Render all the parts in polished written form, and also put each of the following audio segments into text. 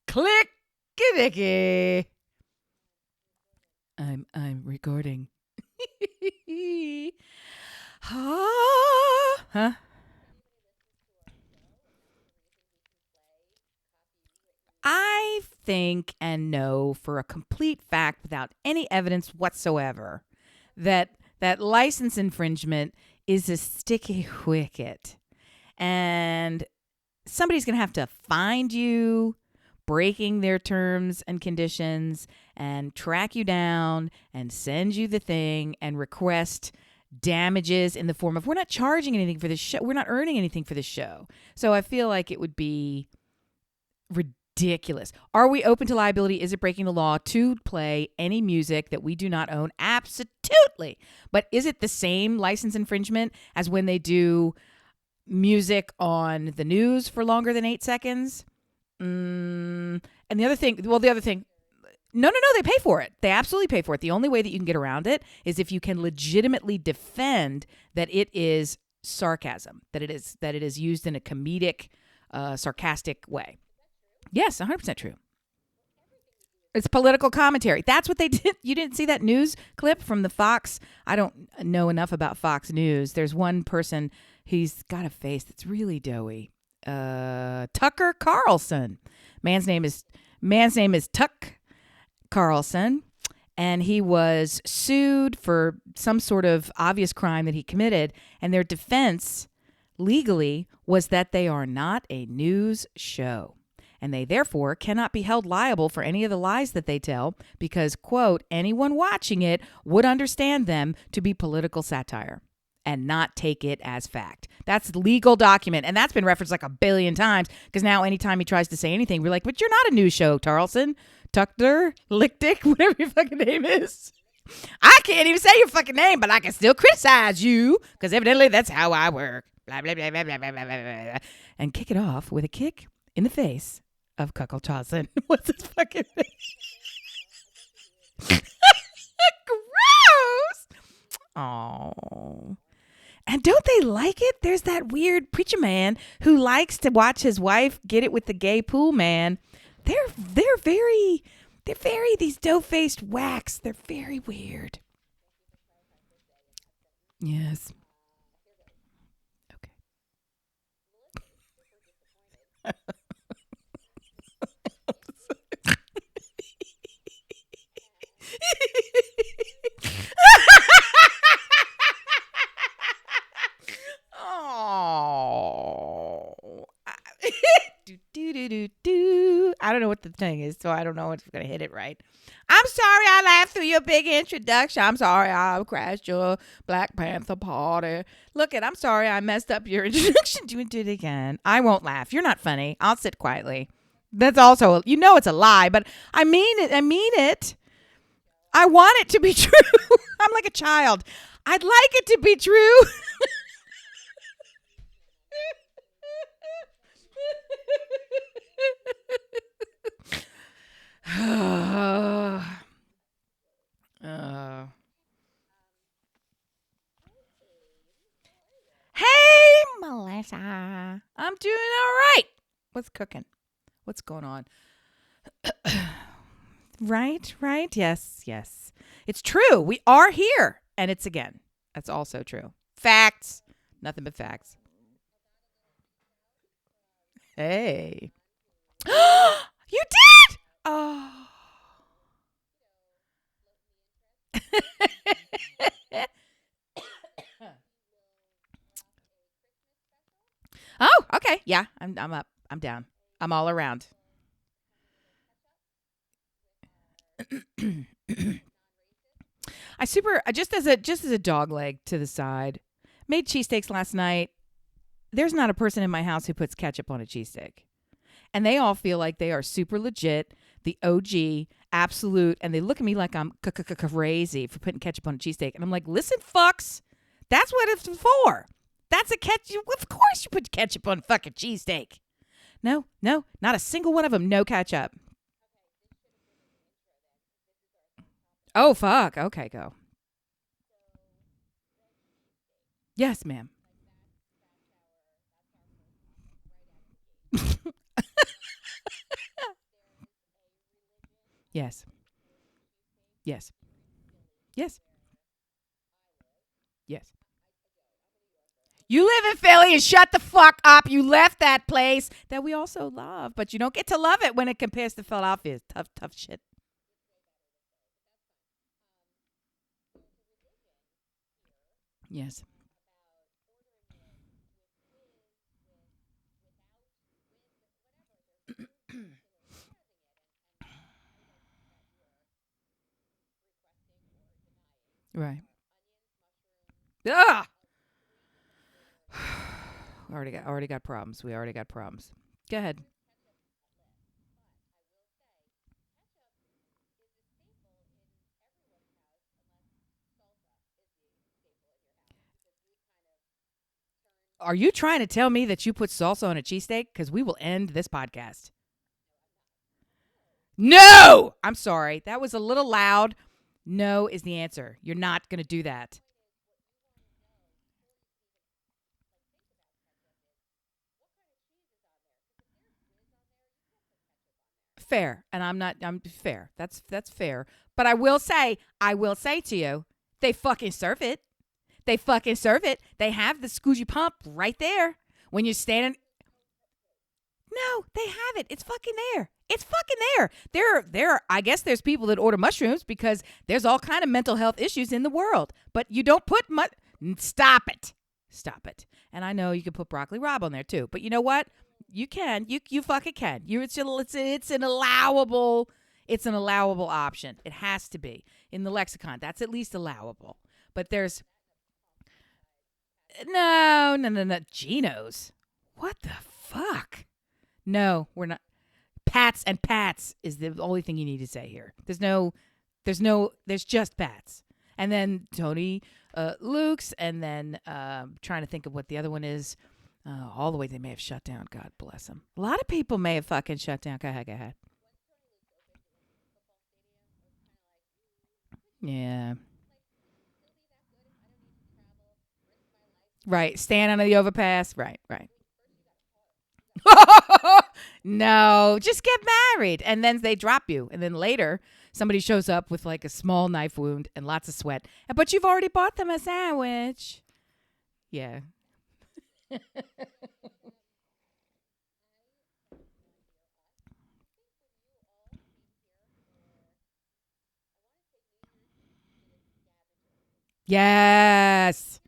Clicky. I'm recording. Huh? I think and know for a complete fact without any evidence whatsoever that license infringement is a sticky wicket. And somebody's going to have to find you breaking their terms and conditions and track you down and send you the thing and request damages in the form of, we're not charging anything for this show. We're not earning anything for this show. So I feel like it would be ridiculous. Are we open to liability? Is it breaking the law to play any music that we do not own? Absolutely. But is it the same license infringement as when they do music on the news for longer than 8 seconds? And the other thing, no, they pay for it. They absolutely pay for it. The only way that you can get around it is if you can legitimately defend that it is sarcasm, that it is used in a comedic, sarcastic way. Yes, 100% true. It's political commentary. That's what they did. You didn't see that news clip from the Fox? I don't know enough about Fox News. There's one person, he's got a face that's really doughy. Tucker Carlson. Man's name is Tuck Carlson, and he was sued for some sort of obvious crime that he committed, and their defense legally was that they are not a news show, and they therefore cannot be held liable for any of the lies that they tell because, quote, anyone watching it would understand them to be political satire and not take it as fact. That's legal document. And that's been referenced like a billion times because now anytime he tries to say anything, we're like, but you're not a news show, Tarleton, Tucker, Lickdick, whatever your fucking name is. I can't even say your fucking name, but I can still criticize you because evidently that's how I work. Blah, blah, blah, blah, blah, blah, blah, blah. And kick it off with a kick in the face of Cuckle Charleston. What's his fucking name? Gross. Oh. And don't they like it? There's that weird preacher man who likes to watch his wife get it with the gay pool man. They're very these dough-faced whacks. They're very weird. Yes. Okay. Oh. I don't know what the thing is, so I don't know if I'm going to hit it right. I'm sorry I laughed through your big introduction. I'm sorry I crashed your Black Panther party. I'm sorry I messed up your introduction. Do it again. I won't laugh. You're not funny. I'll sit quietly. That's also, it's a lie, but I mean it. I want it to be true. I'm like a child. I'd like it to be true. Hey, Melissa. I'm doing all right. What's cooking? What's going on? Right. Yes. It's true. We are here. And it's again. That's also true. Facts. Nothing but facts. Hey. You did? Oh. Oh, okay. Yeah, I'm up. I'm down. I'm all around. I just as a dog leg to the side. Made cheesesteaks last night. There's not a person in my house who puts ketchup on a cheesesteak. And they all feel like they are super legit, the OG, absolute, and they look at me like I'm crazy for putting ketchup on a cheesesteak. And I'm like, listen, fucks, that's what it's for. That's a ketchup. Of course you put ketchup on fucking cheesesteak. No, not a single one of them. No ketchup. Oh, fuck. Okay, go. Yes, ma'am. Yes. Yes. Yes. Yes. You live in Philly and shut the fuck up. You left that place that we also love, but you don't get to love it when it compares to Philadelphia. Tough, tough shit. Yes. Right. Ah! already got problems. We already got problems. Go ahead. Are you trying to tell me that you put salsa on a cheesesteak? Because we will end this podcast. No! I'm sorry. That was a little loud. No is the answer. You're not going to do that. Fair. And I'm fair. That's fair. But I will say to you, they fucking serve it. They fucking serve it. They have the squeegee pump right there. When you're standing. No, they have it. It's fucking there. It's fucking there. I guess there's people that order mushrooms because there's all kind of mental health issues in the world. But you don't put stop it. Stop it. And I know you can put broccoli rabe on there too. But you know what? You can. You fucking can. It's an allowable option. It has to be in the lexicon. That's at least allowable. But there's no. Geno's. What the fuck? No, we're not. Pats is the only thing you need to say here. There's just Pats. And then Tony Luke's, and then trying to think of what the other one is. All the way they may have shut down. God bless them. A lot of people may have fucking shut down. Go ahead. Yeah. Right. Stand under the overpass. Right. No, just get married. And then they drop you. And then later, somebody shows up with like a small knife wound and lots of sweat. But you've already bought them a sandwich. Yeah. Yes.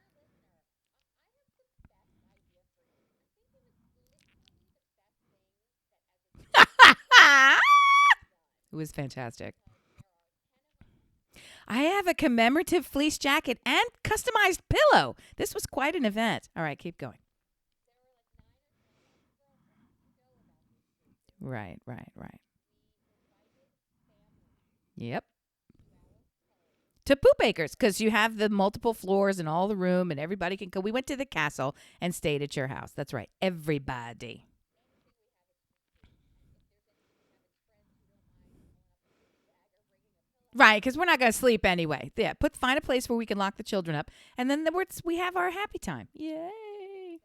It was fantastic. I have a commemorative fleece jacket and customized pillow. This was quite an event. All right, keep going. Right. Yep. To Poop Acres, because you have the multiple floors and all the room, and everybody can go. We went to the castle and stayed at your house. That's right. Everybody. Right, because we're not going to sleep anyway. Yeah, find a place where we can lock the children up, and then we have our happy time. Yay!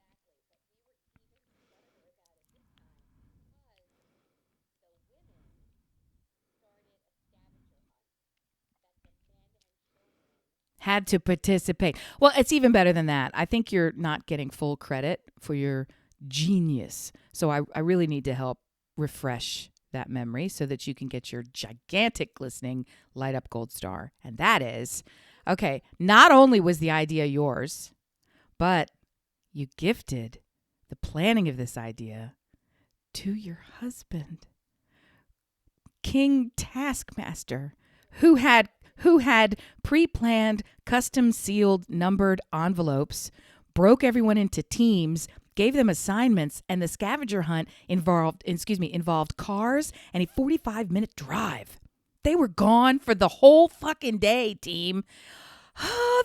Had to participate. Well, it's even better than that. I think you're not getting full credit for your genius. So I really need to help refresh that memory so that you can get your gigantic glistening light up gold star. And that is okay. Not only was the idea yours, but you gifted the planning of this idea to your husband, King Taskmaster, who had pre-planned, custom sealed, numbered envelopes, broke everyone into teams, gave them assignments, and the scavenger hunt involved cars and a 45-minute drive. They were gone for the whole fucking day, team.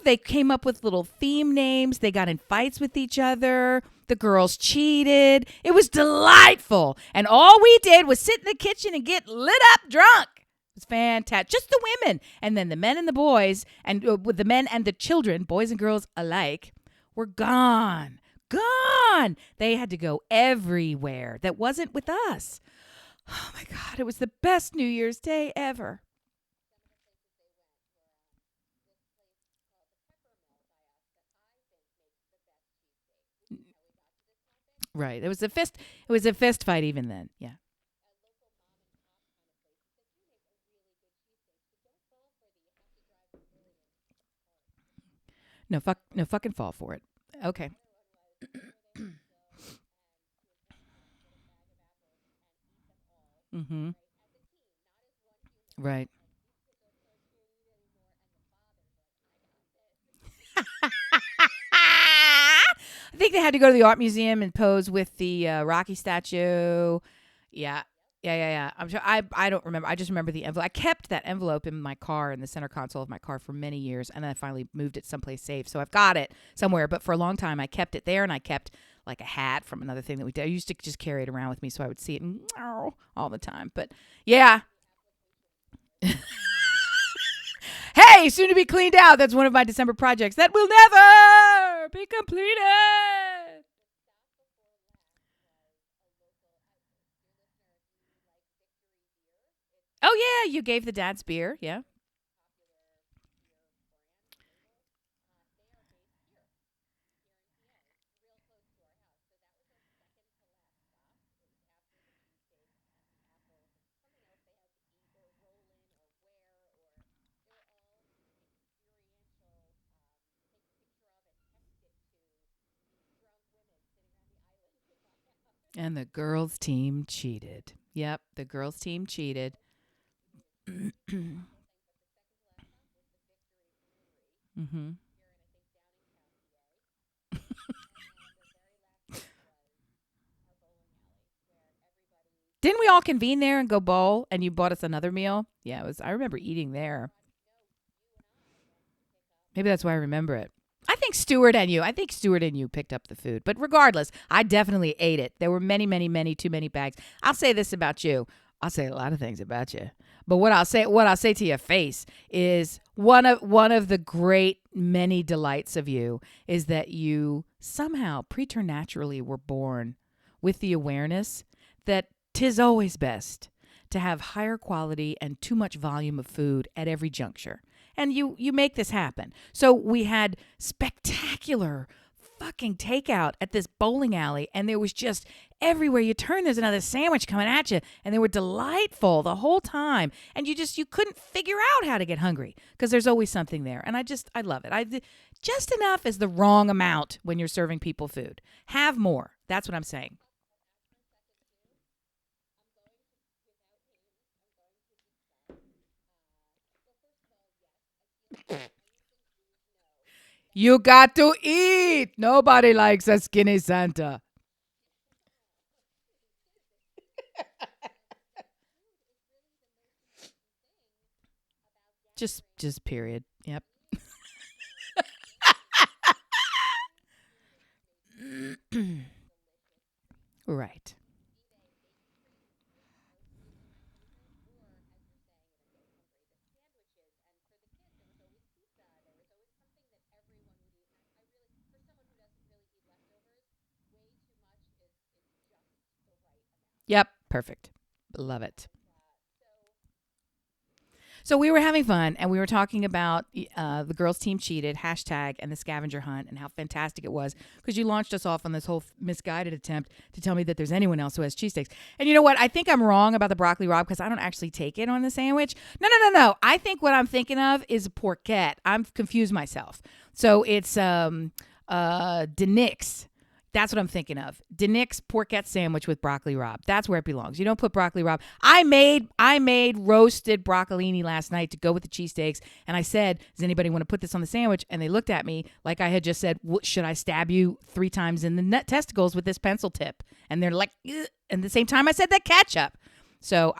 They came up with little theme names. They got in fights with each other. The girls cheated. It was delightful. And all we did was sit in the kitchen and get lit up drunk. It was fantastic. Just the women. And then the men and the boys, and with the men and the children, boys and girls alike, were gone. Gone. They had to go everywhere that wasn't with us. Oh my God, it was the best New Year's Day ever. Right. It was a fist fight even then. Yeah. No fucking fall for it. Okay. Mhm. Right. I think they had to go to the art museum and pose with the Rocky statue. Yeah. Yeah. I'm sure. I don't remember. I just remember the envelope. I kept that envelope in my car in the center console of my car for many years, and then I finally moved it someplace safe. So I've got it somewhere. But for a long time, I kept it there, and I kept like a hat from another thing that we did. I used to just carry it around with me, so I would see it all the time. But yeah. Hey, soon to be cleaned out. That's one of my December projects that will never be completed. Oh yeah, you gave the dad's beer. Yeah. And the girls' team cheated. Yep, the girls' team cheated. Mm-hmm. Didn't we all convene there and go bowl? And you bought us another meal. Yeah, it was. I remember eating there. Maybe that's why I remember it. I think Stewart and you. I think Stewart and you picked up the food. But regardless, I definitely ate it. There were many too many bags. I'll say this about you. I'll say a lot of things about you. But what I'll say to your face is one of the great many delights of you is that you somehow preternaturally were born with the awareness that 'tis always best to have higher quality and too much volume of food at every juncture. And you make this happen. So we had spectacular fucking takeout at this bowling alley, and there was just everywhere you turn there's another sandwich coming at you, and they were delightful the whole time, and you couldn't figure out how to get hungry because there's always something there. And I love it. Just enough is the wrong amount when you're serving people food. Have more. That's what I'm saying. You got to eat. Nobody likes a skinny Santa. Just period. Yep. Right. Yep. Perfect. Love it. So we were having fun, and we were talking about the girls' team cheated hashtag and the scavenger hunt and how fantastic it was because you launched us off on this whole misguided attempt to tell me that there's anyone else who has cheesesteaks. And you know what? I think I'm wrong about the broccoli rabe because I don't actually take it on the sandwich. No. I think what I'm thinking of is a porchette. I'm confused myself. So it's Denix. That's what I'm thinking of. Denix porchette sandwich with broccoli rabe. That's where it belongs. You don't put broccoli rabe. I made roasted broccolini last night to go with the cheesesteaks, and I said, "Does anybody want to put this on the sandwich?" And they looked at me like I had just said, "Should I stab you 3 times in the testicles with this pencil tip?" And they're like, "Ugh." And at the same time, I said that ketchup. So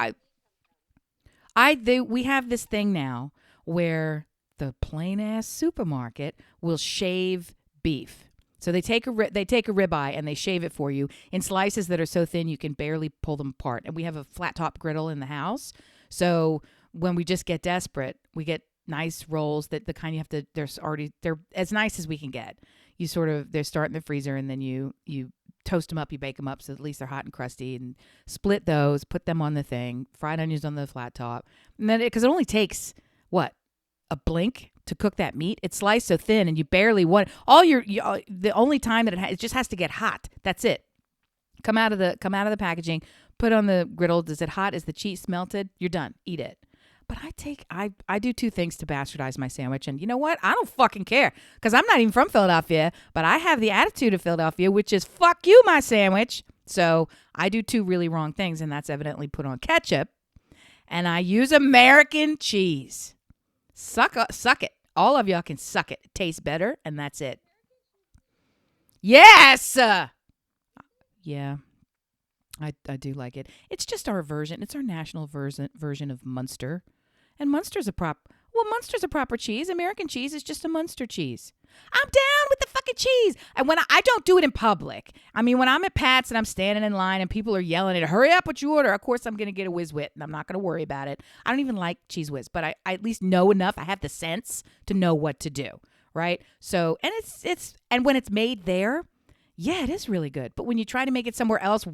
we have this thing now where the plain ass supermarket will shave beef. So they take a ribeye and they shave it for you in slices that are so thin you can barely pull them apart. And we have a flat top griddle in the house. So when we just get desperate, we get nice rolls that the kind you have to they're as nice as we can get. You sort of they start in the freezer and then you toast them up, you bake them up so at least they're hot and crusty, and split those, put them on the thing, fried onions on the flat top. And then, because it only takes, what, a blink to cook that meat. It's sliced so thin and you barely want, the only time that it just has to get hot. That's it. Come out of the packaging, put on the griddle. Is it hot? Is the cheese melted? You're done. Eat it. But I do two things to bastardize my sandwich. And you know what? I don't fucking care, because I'm not even from Philadelphia, but I have the attitude of Philadelphia, which is fuck you, my sandwich. So I do two really wrong things, and that's evidently put on ketchup. And I use American cheese. Suck it. All of y'all can suck it. It tastes better, and that's it. Yes! Yeah. I do like it. It's just our version. It's our national version of Munster. And Munster's a proper cheese. American cheese is just a Munster cheese. I'm down with the fucking cheese. And when I don't do it in public. I mean, when I'm at Pat's and I'm standing in line and people are yelling at, hurry up what you order, of course I'm going to get a Whiz Wit and I'm not going to worry about it. I don't even like Cheese Whiz, but I at least know enough. I have the sense to know what to do, right? So, and and when it's made there, yeah, it is really good. But when you try to make it somewhere else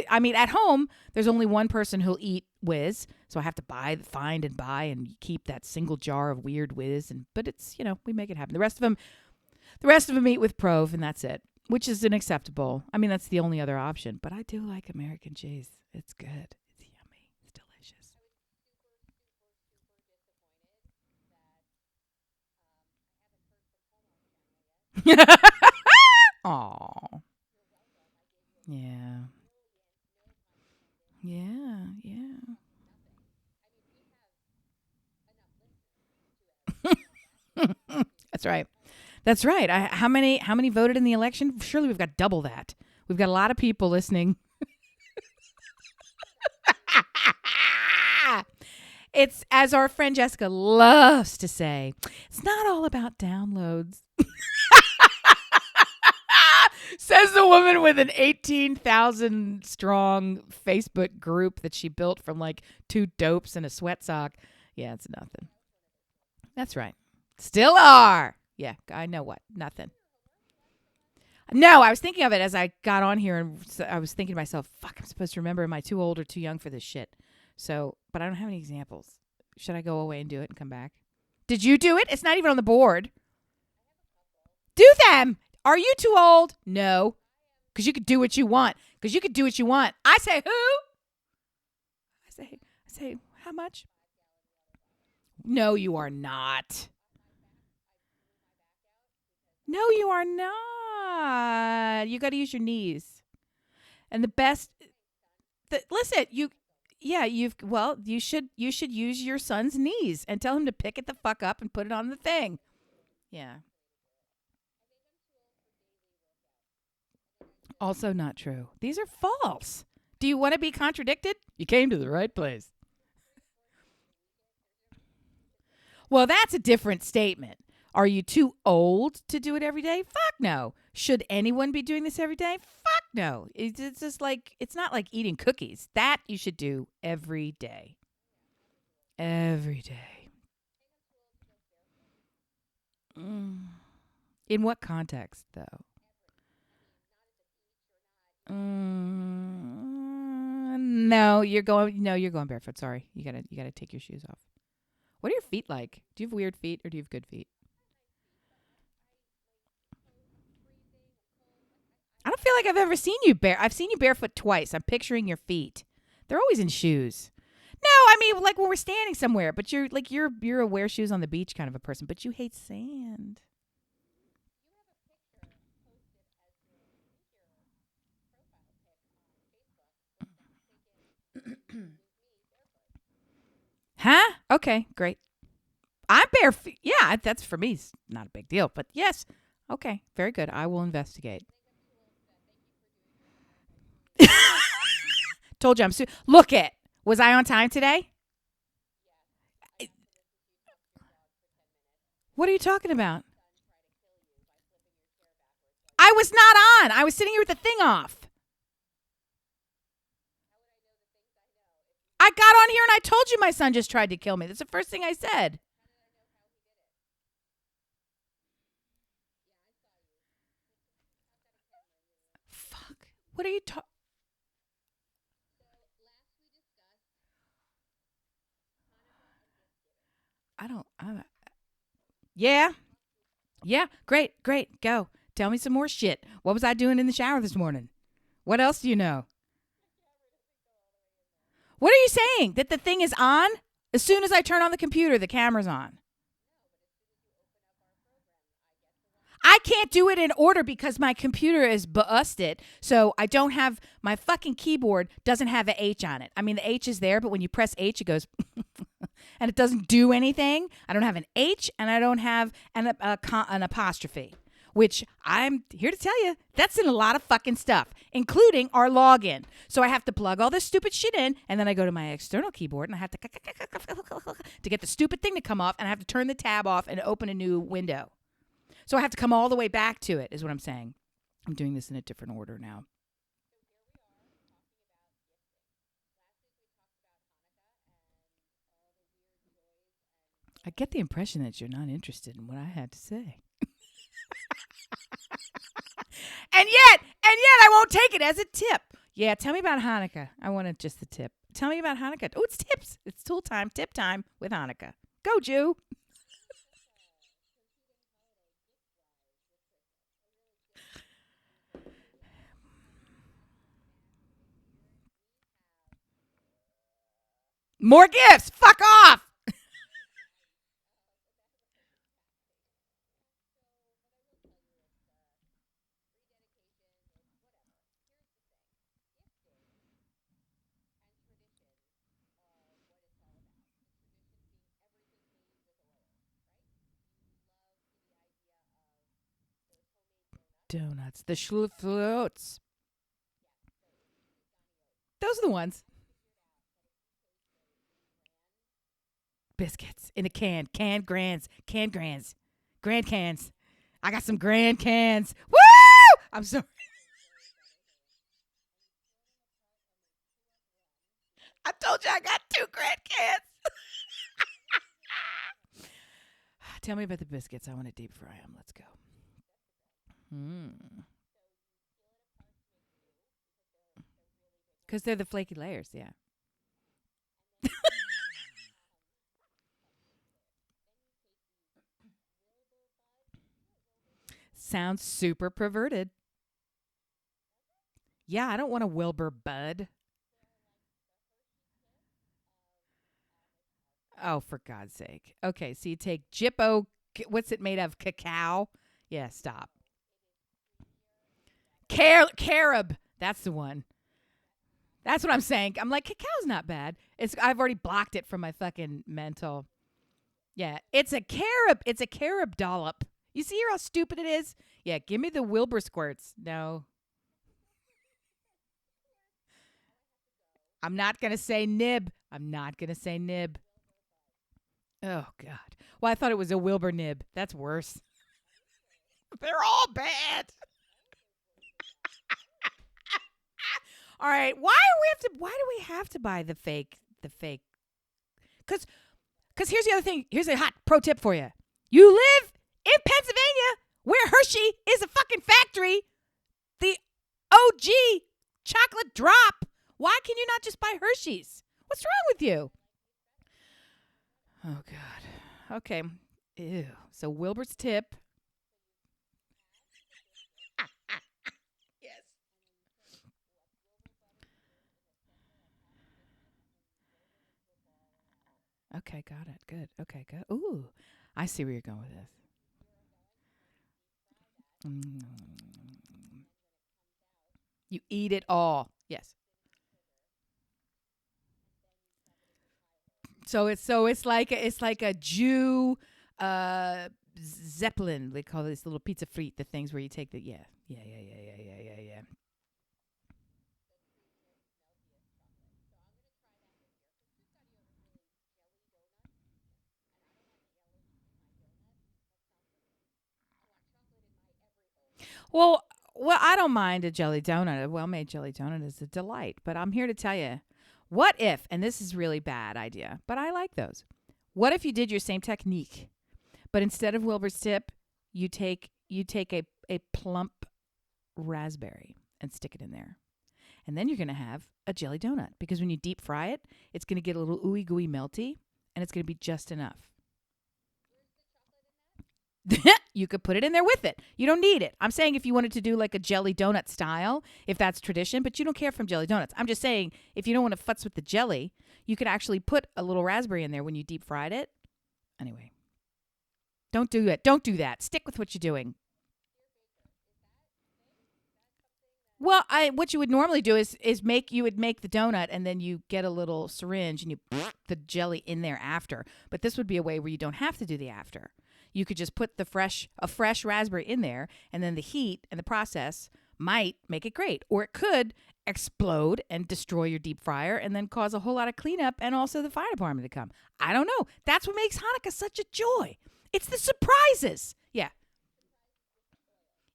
I mean, at home, there's only one person who'll eat Whiz, so I have to find and buy and keep that single jar of weird Whiz. But it's, we make it happen. The rest of them eat with Prove, and that's it, which is unacceptable. I mean, that's the only other option. But I do like American cheese. It's good. It's yummy. It's delicious. Aw. Yeah. Yeah. Yeah. That's right. That's right. How many voted in the election? Surely we've got double that. We've got a lot of people listening. It's, as our friend Jessica loves to say, it's not all about downloads. Says the woman with an 18,000 strong Facebook group that she built from like two dopes and a sweat sock. Yeah, it's nothing. That's right. Still are. Yeah, I know what. Nothing. No, I was thinking of it as I got on here, and I was thinking to myself, fuck, I'm supposed to remember, am I too old or too young for this shit? So, but I don't have any examples. Should I go away and do it and come back? Did you do it? It's not even on the board. Do them. Are you too old? No. Because you could do what you want. I say who? I say how much? No, you are not. No, you are not. You got to use your knees. And listen, you should use your son's knees and tell him to pick it the fuck up and put it on the thing. Yeah. Also not true. These are false. Do you want to be contradicted? You came to the right place. Well, that's a different statement. Are you too old to do it every day? Fuck no. Should anyone be doing this every day? Fuck no. It's just like, it's not like eating cookies. That you should do every day. Every day. In what context, though? No, you're going barefoot. Sorry. You gotta take your shoes off. What are your feet like? Do you have weird feet or do you have good feet? I don't feel like I've ever seen you I've seen you barefoot twice. I'm picturing your feet. They're always in shoes. No, I mean like when we're standing somewhere, but you're a wear shoes on the beach kind of a person, but you hate sand. Huh? Okay, great. I'm barefoot. Yeah, that's for me. It's not a big deal, but yes. Okay, very good. I will investigate. Told you look it. Was I on time today? What are you talking about? I was not on. I was sitting here with the thing off. I got on here and I told you my son just tried to kill me. That's the first thing I said. What are you talking? I don't. Yeah. Yeah. Great. Great. Go. Tell me some more shit. What was I doing in the shower this morning? What else do you know? What are you saying? That the thing is on? As soon as I turn on the computer, the camera's on. I can't do it in order because my computer is busted. So I don't have my fucking keyboard doesn't have an H on it. I mean, the H is there, but when you press H, it goes and it doesn't do anything. I don't have an H and I don't have an apostrophe, which I'm here to tell you that's in a lot of fucking stuff, including our login. So I have to plug all this stupid shit in, and then I go to my external keyboard and I have to get the stupid thing to come off, and I have to turn the tab off and open a new window. So I have to come all the way back to it, is what I'm saying. I'm doing this in a different order now. I get the impression that you're not interested in what I had to say. And yet I won't take it as a tip. Yeah, tell me about Hannukah. I wanted just the tip. Tell me about Hannukah. Oh, it's tips. It's tool time, tip time with Hannukah. Go, Jew. More gifts. Fuck off. Donuts. The floats. Those are the ones. Biscuits in a can. Canned grands. Canned grands. Grand cans. I got some grand cans. Woo! I'm sorry. I told you I got two grand cans. Tell me about the biscuits. I want to deep fry them. Let's go. Because they're the flaky layers, yeah. Sounds super perverted. Yeah, I don't want a Wilbur Bud. Oh, for God's sake. Okay, so you take Jippo. What's it made of? Cacao? Yeah, stop. Carob. That's the one. That's what I'm saying. I'm like, cacao's not bad. I've already blocked it from my fucking mental. Yeah, it's a carob. It's a carob dollop. You see how stupid it is? Yeah, give me the Wilbur squirts. No, I'm not gonna say nib. I'm not gonna say nib. Oh God. Well, I thought it was a Wilbur nib. That's worse. They're all bad. All right. Why do we have to buy the fake? Cuz here's the other thing. Here's a hot pro tip for you. You live in Pennsylvania where Hershey is a fucking factory. The OG chocolate drop. Why can you not just buy Hershey's? What's wrong with you? Oh God. Okay. Ew. So Wilbur's tip. Yes. Okay, got it. Good. Okay, good. Ooh, I see where you're going with this. Mm. You eat it all. Yes. So it's like a Jew zeppelin. They call this little pizza frite. The things where you take the yeah. Well, I don't mind a jelly donut. A well-made jelly donut is a delight. But I'm here to tell you, what if? And this is really bad idea, but I like those. What if you did your same technique, but instead of Wilbur's tip, you take a plump raspberry and stick it in there. And then you're going to have a jelly donut because when you deep fry it, it's going to get a little ooey gooey melty and it's going to be just enough. You could put it in there with it. You don't need it. I'm saying if you wanted to do like a jelly donut style, if that's tradition, but you don't care from jelly donuts. I'm just saying if you don't want to futz with the jelly, you could actually put a little raspberry in there when you deep fried it. Anyway, don't do it. Don't do that. Stick with what you're doing. Well, what you would normally do is make the donut and then you get a little syringe and you put the jelly in there after. But this would be a way where you don't have to do the after. You could just put a fresh raspberry in there, and then the heat and the process might make it great, or it could explode and destroy your deep fryer and then cause a whole lot of cleanup and also the fire department to come. I don't know. That's what makes Hanukkah such a joy. It's the surprises. Yeah.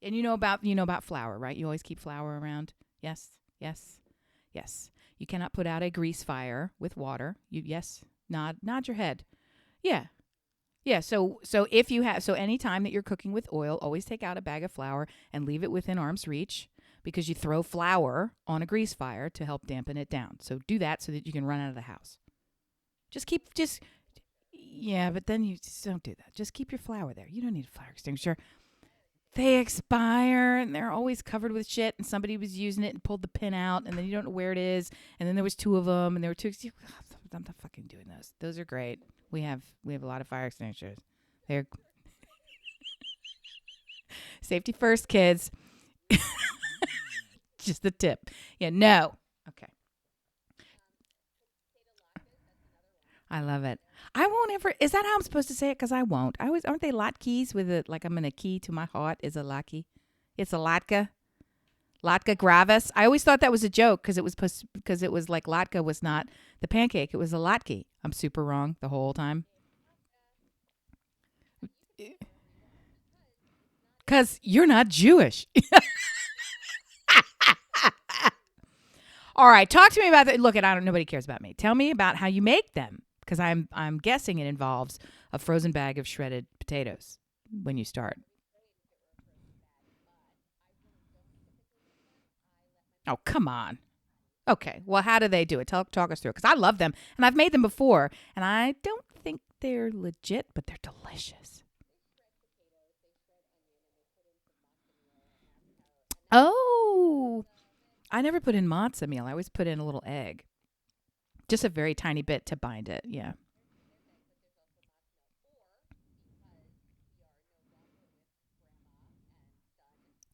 And you know about flour, right? You always keep flour around. Yes. Yes. Yes. You cannot put out a grease fire with water. Yes. Nod your head. Yeah. Yeah, so if you have any time that you're cooking with oil, always take out a bag of flour and leave it within arm's reach because you throw flour on a grease fire to help dampen it down. So do that so that you can run out of the house. Yeah, but then you just don't do that. Just keep your flour there. You don't need a fire extinguisher. They expire and they're always covered with shit and somebody was using it and pulled the pin out and then you don't know where it is and then there was two of them and there were two. I'm not fucking doing those. Those are great. We have a lot of fire extinguishers. They're safety first, kids. Just the tip. Yeah, no. Okay. I love it. I won't ever. Is that how I'm supposed to say it? Because I won't. Aren't they latkes with it? Like I'm in a key to my heart is a latke. It's a latka. Latke gravis. I always thought that was a joke because it was like latke was not the pancake. It was a latke. I'm super wrong the whole time. Because you're not Jewish. All right, talk to me about that. Look, I don't. Nobody cares about me. Tell me about how you make them, because I'm guessing it involves a frozen bag of shredded potatoes when you start. Oh, come on. Okay, well, how do they do it? Talk us through it, because I love them and I've made them before, and I don't think they're legit, but they're delicious. Oh, I never put in matzo meal. I always put in a little egg, just a very tiny bit to bind it. Yeah.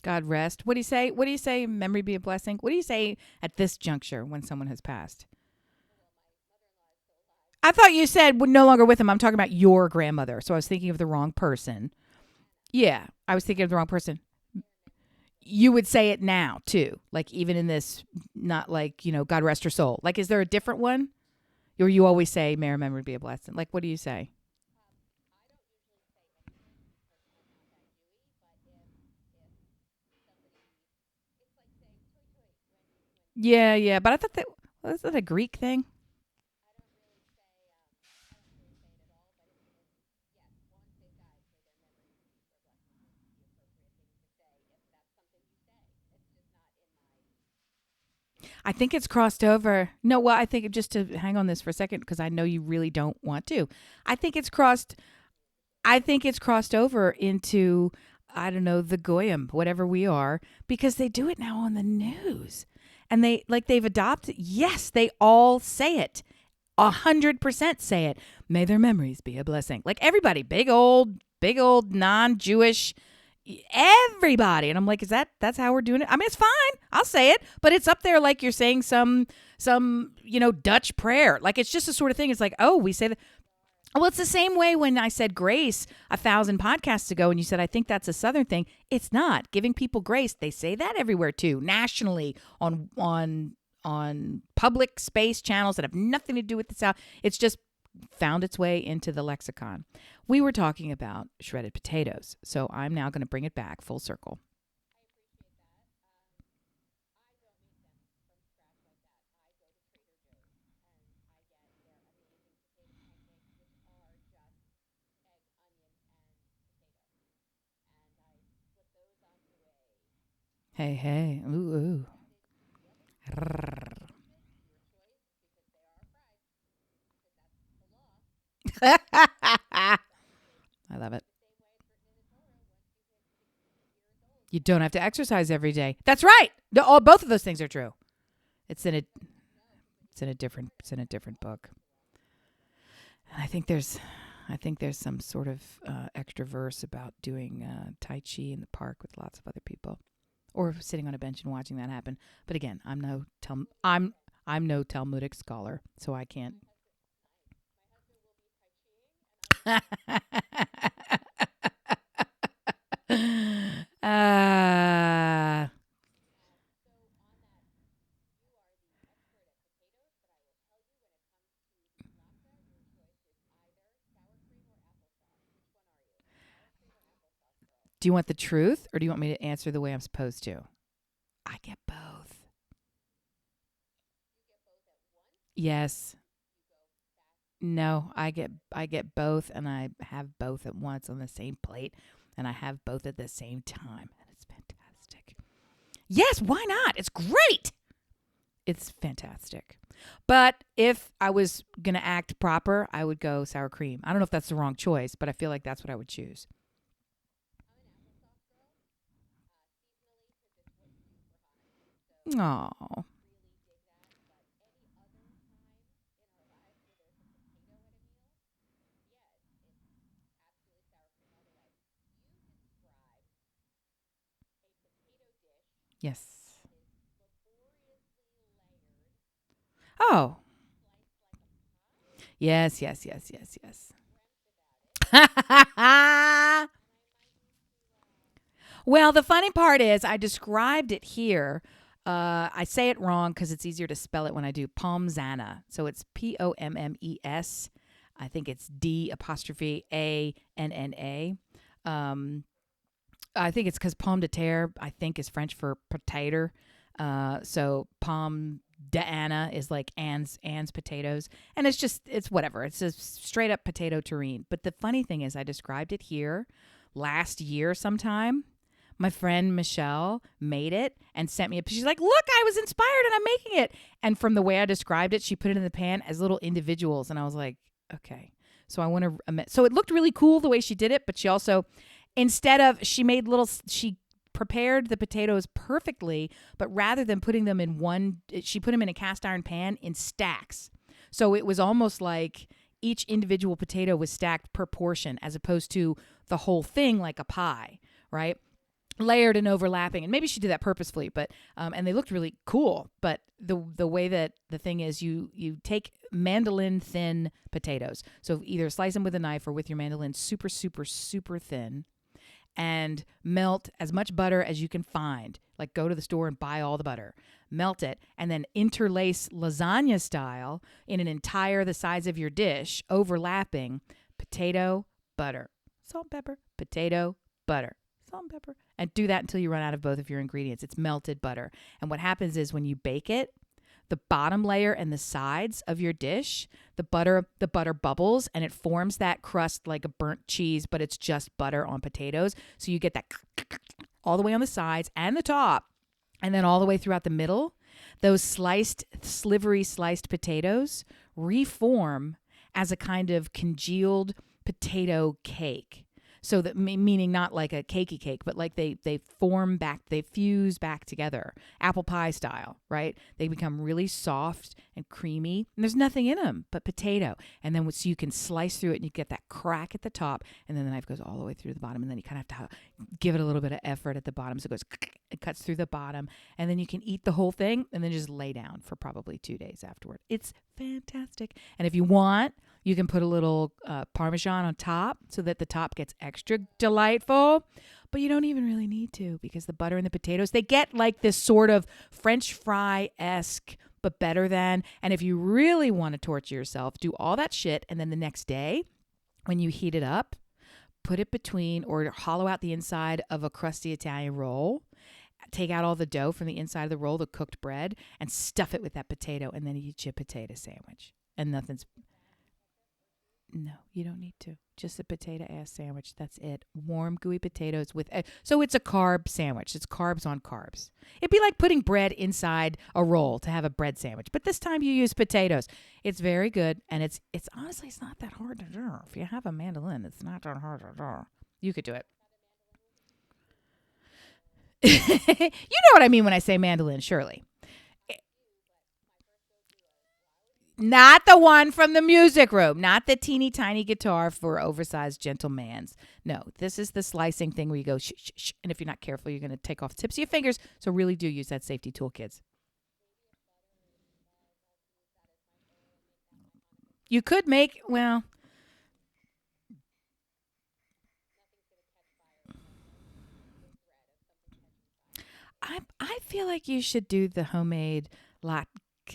God rest. What do you say? What do you say? Memory be a blessing. What do you say at this juncture when someone has passed? I thought you said we're no longer with him. I'm talking about your grandmother. So I was thinking of the wrong person. Yeah, I was thinking of the wrong person. You would say it now too, like even in this, not like God rest her soul. Like, is there a different one, or you always say "May her memory be a blessing"? Like, what do you say? Yeah, yeah, but I thought that was that a Greek thing. I think it's crossed over. No, well, I think just to hang on this for a second because I know you really don't want to. I think it's crossed. I think it's crossed over into I don't know the goyim, whatever we are, because they do it now on the news, and they've adopted. Yes, they all say it. 100% say it. May their memories be a blessing. Like everybody, big old non-Jewish, everybody. And I'm like, that's how we're doing it? I mean, it's fine. I'll say it, but it's up there like you're saying some Dutch prayer. Like it's just the sort of thing. It's like, oh, we say that. Well, it's the same way when I said grace 1,000 podcasts ago, and you said I think that's a Southern thing. It's not giving people grace. They say that everywhere too, nationally on public space channels that have nothing to do with the South. It's just found its way into the lexicon. We were talking about shredded potatoes, so I'm now going to bring it back full circle. Hey, hey, ooh, ooh. I love it. You don't have to exercise every day. That's right. No, both of those things are true. It's in a it's in a different book. And I think there's some sort of extra verse about doing tai chi in the park with lots of other people, or sitting on a bench and watching that happen. But again, I'm no Talmudic scholar, so I can't. uh, do you want the truth, or do you want me to answer the way I'm supposed to? I get both. Yes. No, I get both, and I have both at once on the same plate, and I have both at the same time, and it's fantastic. Yes, why not? It's great. It's fantastic. But if I was gonna act proper, I would go sour cream. I don't know if that's the wrong choice, but I feel like that's what I would choose. Oh, yes. Oh, yes, yes, yes, yes, yes. Well, the funny part is I described it here. I say it wrong because it's easier to spell it when I do Pomzana. So it's Pommes. I think it's D''Anna. I think it's because pomme de terre, I think, is French for potato. So pomme d'Anna is like Anne's potatoes. And it's whatever. It's a straight up potato terrine. But the funny thing is, I described it here last year sometime. My friend Michelle made it and sent me a. She's like, "Look, I was inspired and I'm making it." And from the way I described it, she put it in the pan as little individuals, and I was like, "Okay." So I want to. So it looked really cool the way she did it, but she also, instead of she prepared the potatoes perfectly, but rather than putting them in one, she put them in a cast iron pan in stacks. So it was almost like each individual potato was stacked per portion, as opposed to the whole thing like a pie, right? Layered and overlapping, and maybe she did that purposefully, but and they looked really cool. But the way that the thing is, you take mandolin thin potatoes, so either slice them with a knife or with your mandolin super super super thin, and melt as much butter as you can find. Like, go to the store and buy all the butter, melt it, and then interlace lasagna style in an entire the size of your dish, overlapping potato, butter, salt, pepper, potato, butter, salt and pepper, and do that until you run out of both of your ingredients. It's melted butter. And what happens is, when you bake it, the bottom layer and the sides of your dish, the butter bubbles and it forms that crust like a burnt cheese, but it's just butter on potatoes. So you get that all the way on the sides and the top, and then all the way throughout the middle. Those slivery sliced potatoes reform as a kind of congealed potato cake. So that meaning not like a cakey cake, but like they form back, they fuse back together, apple pie style, right? They become really soft and creamy, and there's nothing in them but potato. And then so you can slice through it, and you get that crack at the top, and then the knife goes all the way through the bottom, and then you kind of have to give it a little bit of effort at the bottom, so it cuts through the bottom, and then you can eat the whole thing, and then just lay down for probably 2 days afterward. It's fantastic, and if you want, you can put a little Parmesan on top so that the top gets extra delightful. But you don't even really need to, because the butter and the potatoes, they get like this sort of French fry-esque, but better than. And if you really want to torture yourself, do all that shit. And then the next day, when you heat it up, put it between or hollow out the inside of a crusty Italian roll. Take out all the dough from the inside of the roll, the cooked bread, and stuff it with that potato. And then eat your potato sandwich. And nothing's. No, you don't need to. Just a potato ass sandwich. That's it. Warm, gooey potatoes with so it's a carb sandwich. It's carbs on carbs. It'd be like putting bread inside a roll to have a bread sandwich, but this time you use potatoes. It's very good, and it's honestly it's not that hard to do. If you have a mandolin, it's not that hard to do. You could do it. You know what I mean when I say mandolin, surely. Not the one from the music room, not the teeny tiny guitar for oversized gentlemans. No, this is the slicing thing where you go shh, shh, shh, and if you're not careful, you're going to take off tips of your fingers. So really do use that safety tool, kids. You could make I feel like you should do the homemade latkes.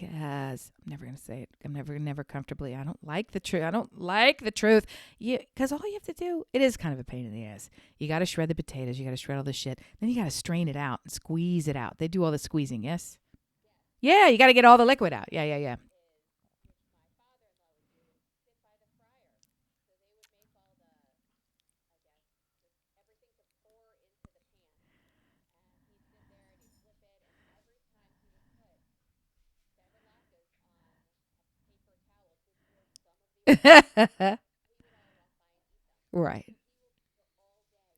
I'm never gonna say it. I'm never comfortably. I don't like the truth. I don't like the truth. Because all you have to do, it is kind of a pain in the ass. You got to shred the potatoes. You got to shred all the shit. Then you got to strain it out and squeeze it out. They do all the squeezing. Yes. Yeah, you got to get all the liquid out. Yeah. Right.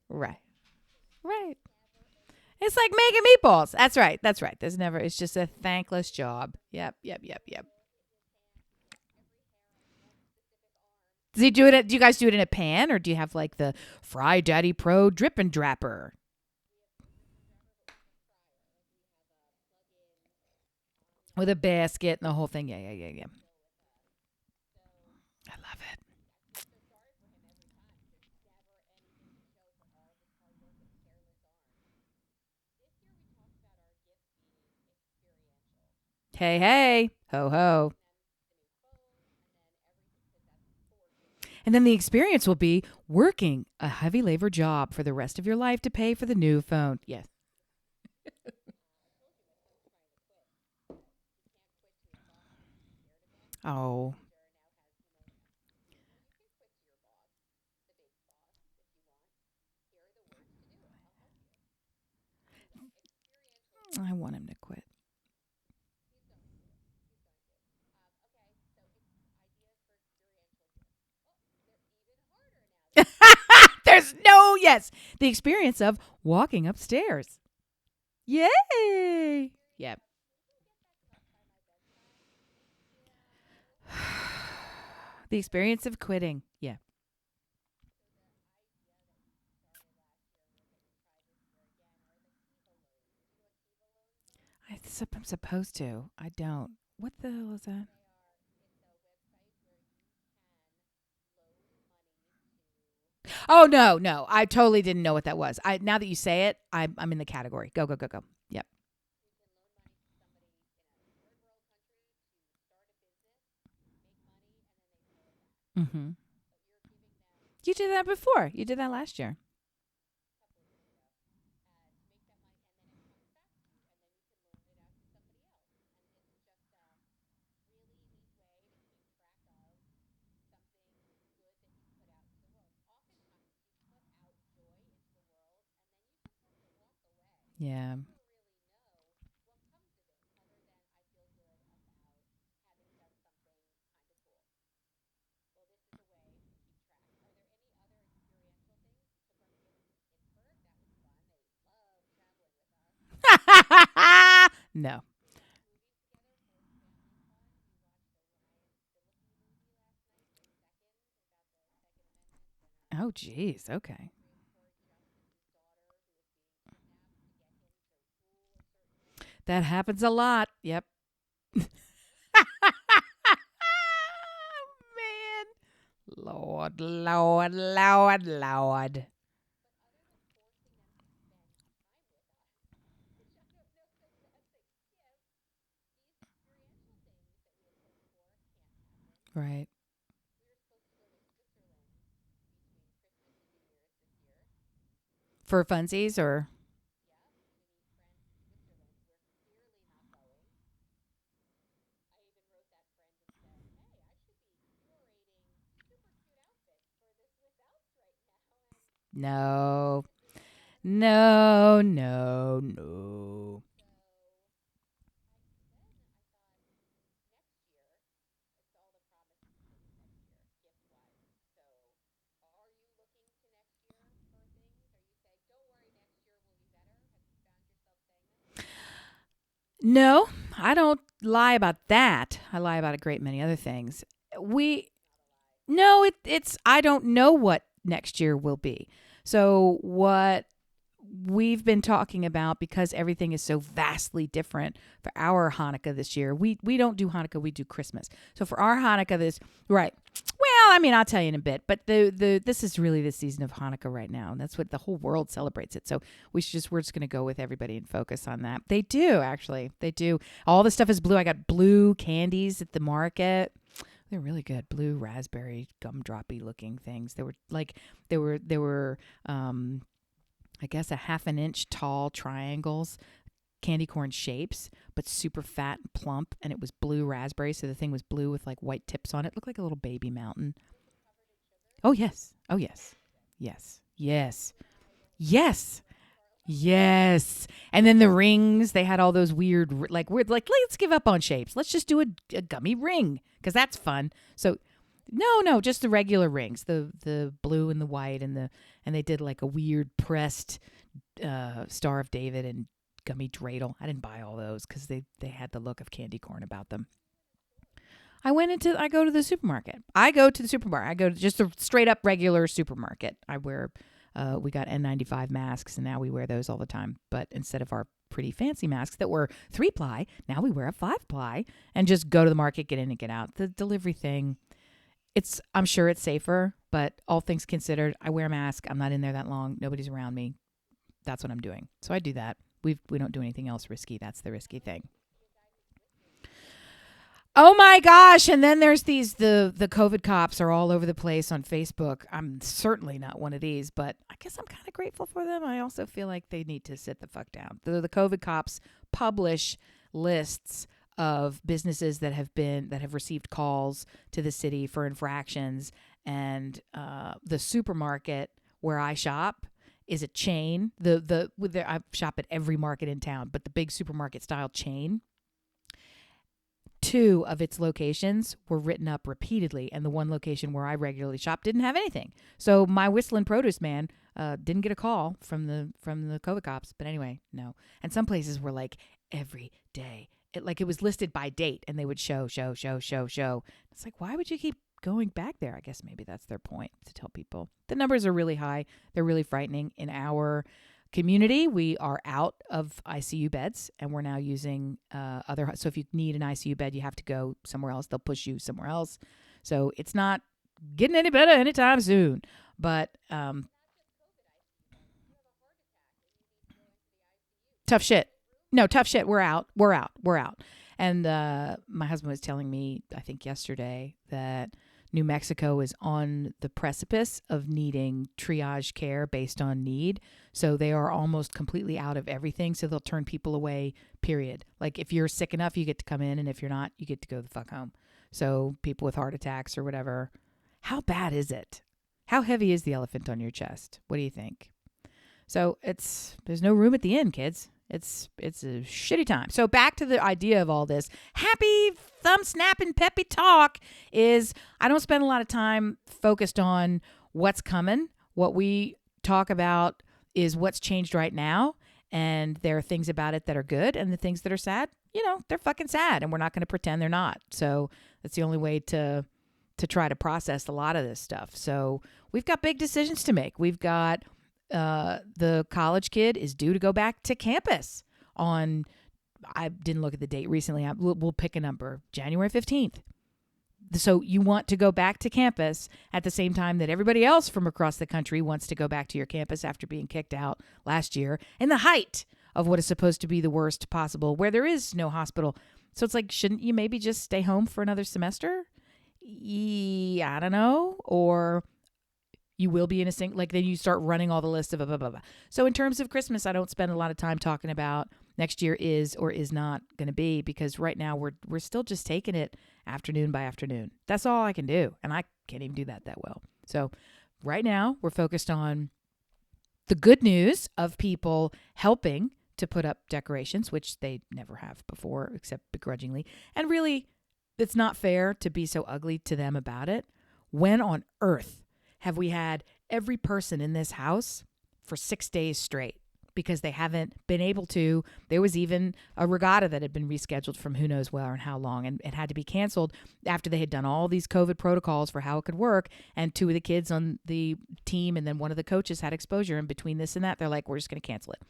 Right. Right. It's like making meatballs. That's right. That's right. There's never. It's just a thankless job. Yep. Does he do it? Do you guys do it in a pan, or do you have like the Fry Daddy Pro drip and drapper with a basket and the whole thing? Yeah. I love it. Hey, ho ho. And then the experience will be working a heavy labor job for the rest of your life to pay for the new phone. Yes. Oh, I want him to quit. There's no yes. The experience of walking upstairs. Yay! Yep. The experience of quitting. Yeah. I'm supposed to. I don't. What the hell is that? Oh no. I totally didn't know what that was. I now that you say it, I'm in the category. Go. Yep. Mm-hmm. You did that before. You did that last year. Yeah. No. Oh, geez. Okay. That happens a lot. Yep. Man. Lord. Right. For funsies or. No. No, no, no. No, I don't lie about that. I lie about a great many other things. We No, it's I don't know what next year will be. So what we've been talking about, because everything is so vastly different for our Hanukkah this year. We don't do Hanukkah, we do Christmas. So for our Hanukkah this right. Well, I mean, I'll tell you in a bit, but the this is really the season of Hanukkah right now, and that's what the whole world celebrates it. So we're just going to go with everybody and focus on that. They do, actually. They do. All the stuff is blue. I got blue candies at the market. They're really good. Blue raspberry gumdroppy looking things. They were I guess a half an inch tall triangles, candy corn shapes, but super fat and plump. And it was blue raspberry. So the thing was blue with like white tips on it. Looked like a little baby mountain. Oh, yes. Oh, yes. Yes. Yes. Yes. Yes. And then the rings, they had all those weird, like, let's give up on shapes. Let's just do a gummy ring because that's fun. So, no, just the regular rings, the blue and the white and they did like a weird pressed Star of David and gummy dreidel. I didn't buy all those because they had the look of candy corn about them. I go to the supermarket. I go to the supermarket. I go to just a straight up regular supermarket. I wear, we got N95 masks and now we wear those all the time. But instead of our pretty fancy masks that were 3-ply, now we wear a 5-ply and just go to the market, get in and get out. The delivery thing, I'm sure it's safer, but all things considered, I wear a mask. I'm not in there that long. Nobody's around me. That's what I'm doing. So I do that. We don't do anything else risky. That's the risky thing. Oh my gosh. And then there's the COVID cops are all over the place on Facebook. I'm certainly not one of these, but I guess I'm kind of grateful for them. I also feel like they need to sit the fuck down. The COVID cops publish lists of businesses that have received calls to the city for infractions, and the supermarket where I shop is a chain. I shop at every market in town, but the big supermarket style chain. 2 of its locations were written up repeatedly, and the one location where I regularly shop didn't have anything. So my whistling produce man didn't get a call from the COVID cops. But anyway, no. And some places were like every day. It was listed by date, and they would show. It's like, why would you keep going back there? I guess maybe that's their point, to tell people. The numbers are really high. They're really frightening. In our community, we are out of ICU beds, and we're now using other. So if you need an ICU bed, you have to go somewhere else. They'll push you somewhere else. So it's not getting any better anytime soon. But tough shit. No, tough shit. We're out. We're out. We're out. And my husband was telling me, I think yesterday, that New Mexico is on the precipice of needing triage care based on need. So they are almost completely out of everything. So they'll turn people away, period. Like if you're sick enough, you get to come in. And if you're not, you get to go the fuck home. So people with heart attacks or whatever. How bad is it? How heavy is the elephant on your chest? What do you think? So there's no room at the inn, kids. It's a shitty time. So back to the idea of all this happy thumb snapping peppy talk is I don't spend a lot of time focused on what's coming. What we talk about is what's changed right now. And there are things about it that are good, and the things that are sad, they're fucking sad, and we're not going to pretend they're not. So that's the only way to try to process a lot of this stuff. So we've got big decisions to make. We've got the college kid is due to go back to campus on, I didn't look at the date recently. We'll pick a number, January 15th. So you want to go back to campus at the same time that everybody else from across the country wants to go back to your campus after being kicked out last year in the height of what is supposed to be the worst possible, where there is no hospital. So it's like, shouldn't you maybe just stay home for another semester? I don't know. Or you will be in a then you start running all the lists of blah, blah, blah, blah. So in terms of Christmas, I don't spend a lot of time talking about next year is or is not going to be, because right now we're still just taking it afternoon by afternoon. That's all I can do. And I can't even do that well. So right now we're focused on the good news of people helping to put up decorations, which they never have before, except begrudgingly. And really, it's not fair to be so ugly to them about it. When on earth have we had every person in this house for 6 days straight? Because they haven't been able to. There was even a regatta that had been rescheduled from who knows where and how long, and it had to be canceled after they had done all these COVID protocols for how it could work. And 2 of the kids on the team and then one of the coaches had exposure. And between this and that, they're like, we're just going to cancel it.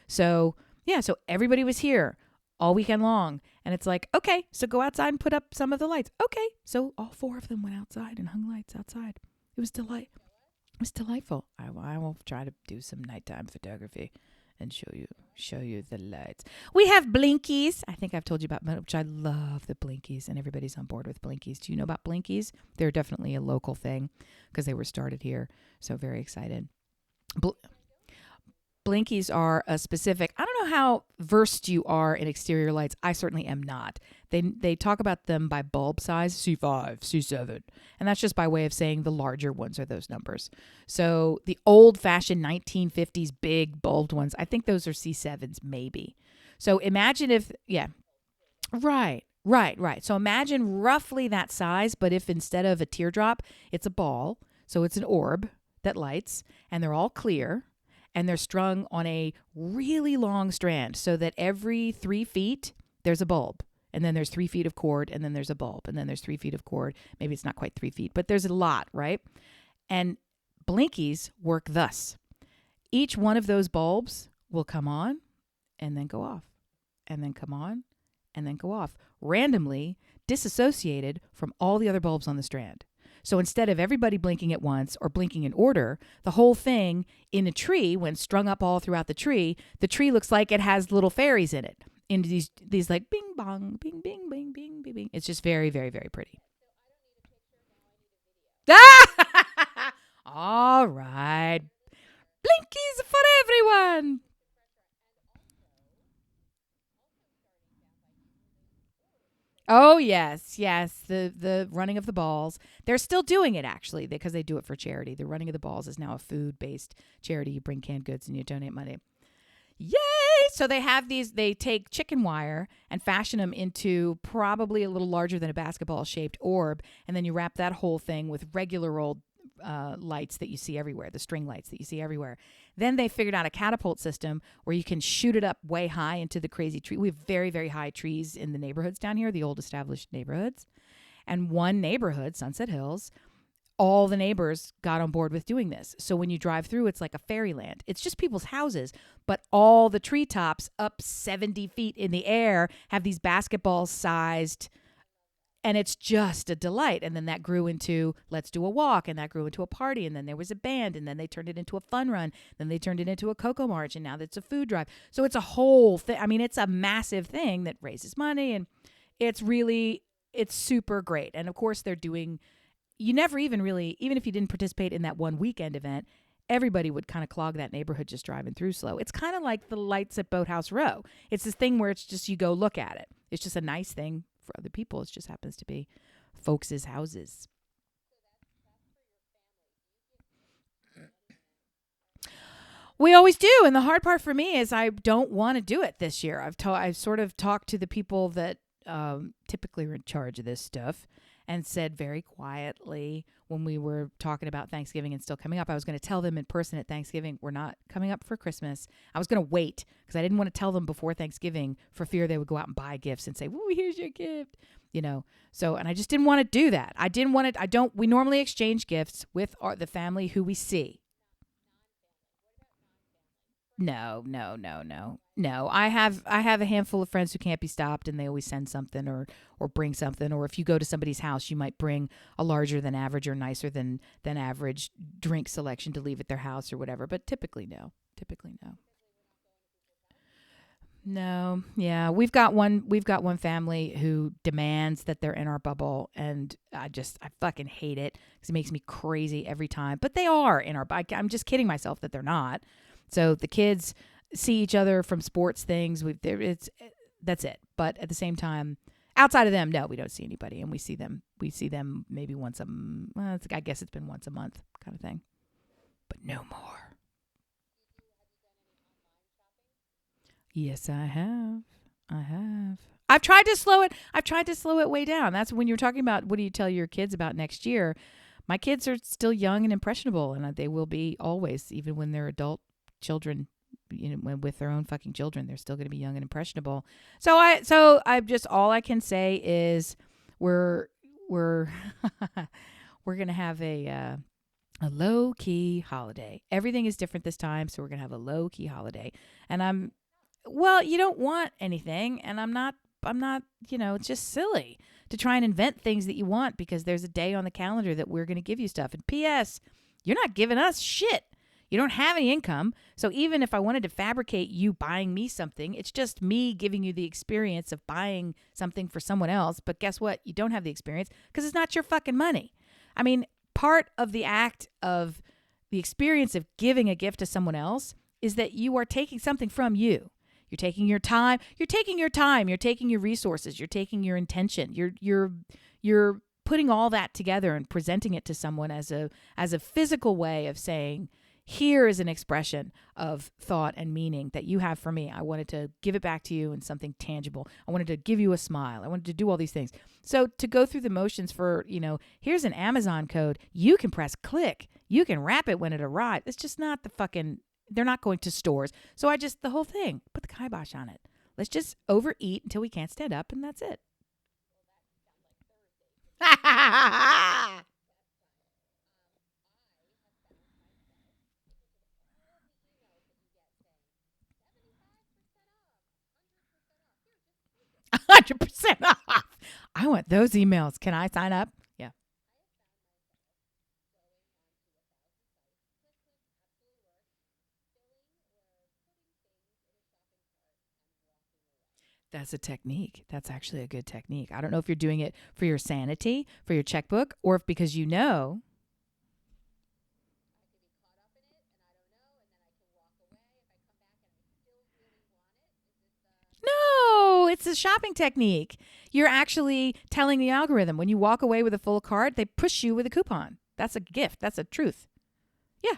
So, yeah, so everybody was here all weekend long. And it's like, okay, so go outside and put up some of the lights. Okay, so all 4 of them went outside and hung lights outside. It was delightful. I will try to do some nighttime photography and show you the lights. We have blinkies. I think I've told you about, which I love the blinkies, and everybody's on board with blinkies. Do you know about blinkies? They're definitely a local thing because they were started here. So very excited. Blinkies are a specific, I don't know how versed you are in exterior lights. I certainly am not. They talk about them by bulb size, C5, C7. And that's just by way of saying the larger ones are those numbers. So the old-fashioned 1950s big bulbed ones, I think those are C7s maybe. So imagine if, yeah, right. So imagine roughly that size, but if instead of a teardrop, it's a ball. So it's an orb that lights, and they're all clear. And they're strung on a really long strand so that every 3 feet, there's a bulb. And then there's 3 feet of cord, and then there's a bulb. And then there's 3 feet of cord. Maybe it's not quite 3 feet, but there's a lot, right? And blinkies work thus. Each one of those bulbs will come on and then go off. And then come on and then go off. Randomly disassociated from all the other bulbs on the strand. So instead of everybody blinking at once or blinking in order, the whole thing in a tree, when strung up all throughout the tree looks like it has little fairies in it. Into these like bing bong, bing, bing, bing, bing, bing, bing. It's just very, very, very pretty. All right. Blinkies for everyone. Oh, yes. The running of the balls. They're still doing it, actually, because they do it for charity. The running of the balls is now a food-based charity. You bring canned goods and you donate money. Yay! So they have these, they take chicken wire and fashion them into probably a little larger than a basketball-shaped orb, and then you wrap that whole thing with regular old lights that you see everywhere, the string lights that you see everywhere. Then they figured out a catapult system where you can shoot it up way high into the crazy tree. We have very, very high trees in the neighborhoods down here, the old established neighborhoods. And one neighborhood, Sunset Hills, all the neighbors got on board with doing this. So when you drive through, it's like a fairyland. It's just people's houses, but all the treetops up 70 feet in the air have these basketball-sized, and it's just a delight. And then that grew into, let's do a walk, and that grew into a party, and then there was a band, and then they turned it into a fun run, then they turned it into a cocoa march, and now it's a food drive. So it's a whole thing. I mean, it's a massive thing that raises money, and it's super great. And of course, they're doing, you never even really, even if you didn't participate in that one weekend event, everybody would kind of clog that neighborhood just driving through slow. It's kind of like the lights at Boathouse Row. It's this thing where it's just, you go look at it. It's just a nice thing for other people. It just happens to be folks' houses. We always do, and the hard part for me is I don't want to do it this year. I've sort of talked to the people that typically are in charge of this stuff, and said very quietly when we were talking about Thanksgiving and still coming up, I was going to tell them in person at Thanksgiving, we're not coming up for Christmas. I was going to wait because I didn't want to tell them before Thanksgiving for fear they would go out and buy gifts and say, "Ooh, here's your gift," So, and I just didn't want to do that. We normally exchange gifts with the family who we see. No. I have a handful of friends who can't be stopped, and they always send something or bring something. Or if you go to somebody's house, you might bring a larger than average or nicer than average drink selection to leave at their house or whatever. But typically no. No, yeah, we've got one family who demands that they're in our bubble, and I fucking hate it because it makes me crazy every time. But they are in our. I'm just kidding myself that they're not. So the kids see each other from sports things. That's it. But at the same time, outside of them, no, we don't see anybody, and we see them. We see them maybe once I guess it's been once a month kind of thing, but no more. Yes, I have. I have. I've tried to slow it. I've tried to slow it way down. That's when you're talking about what do you tell your kids about next year. My kids are still young and impressionable, and they will be always, even when they're adult children. With their own fucking children, they're still going to be young and impressionable. So I just all I can say is we're we're we're gonna have a low key holiday. Everything is different this time, so we're gonna have a low key holiday. And well, you don't want anything, and I'm not. It's just silly to try and invent things that you want because there's a day on the calendar that we're gonna give you stuff. And P.S. You're not giving us shit. You don't have any income. So even if I wanted to fabricate you buying me something, it's just me giving you the experience of buying something for someone else. But guess what? You don't have the experience because it's not your fucking money. I mean, part of the act of the experience of giving a gift to someone else is that you are taking something from you. You're taking your time. You're taking your time. You're taking your resources. You're taking your intention. You're putting all that together and presenting it to someone as a physical way of saying, here is an expression of thought and meaning that you have for me. I wanted to give it back to you in something tangible. I wanted to give you a smile. I wanted to do all these things. So to go through the motions for, here's an Amazon code. You can press click. You can wrap it when it arrives. It's just not they're not going to stores. So the whole thing, put the kibosh on it. Let's just overeat until we can't stand up, and that's it. 100% off. I want those emails. Can I sign up? Yeah. That's a technique. That's actually a good technique. I don't know if you're doing it for your sanity, for your checkbook, or if because No, it's a shopping technique. You're actually telling the algorithm when you walk away with a full cart, they push you with a coupon. That's a gift. That's a truth. Yeah,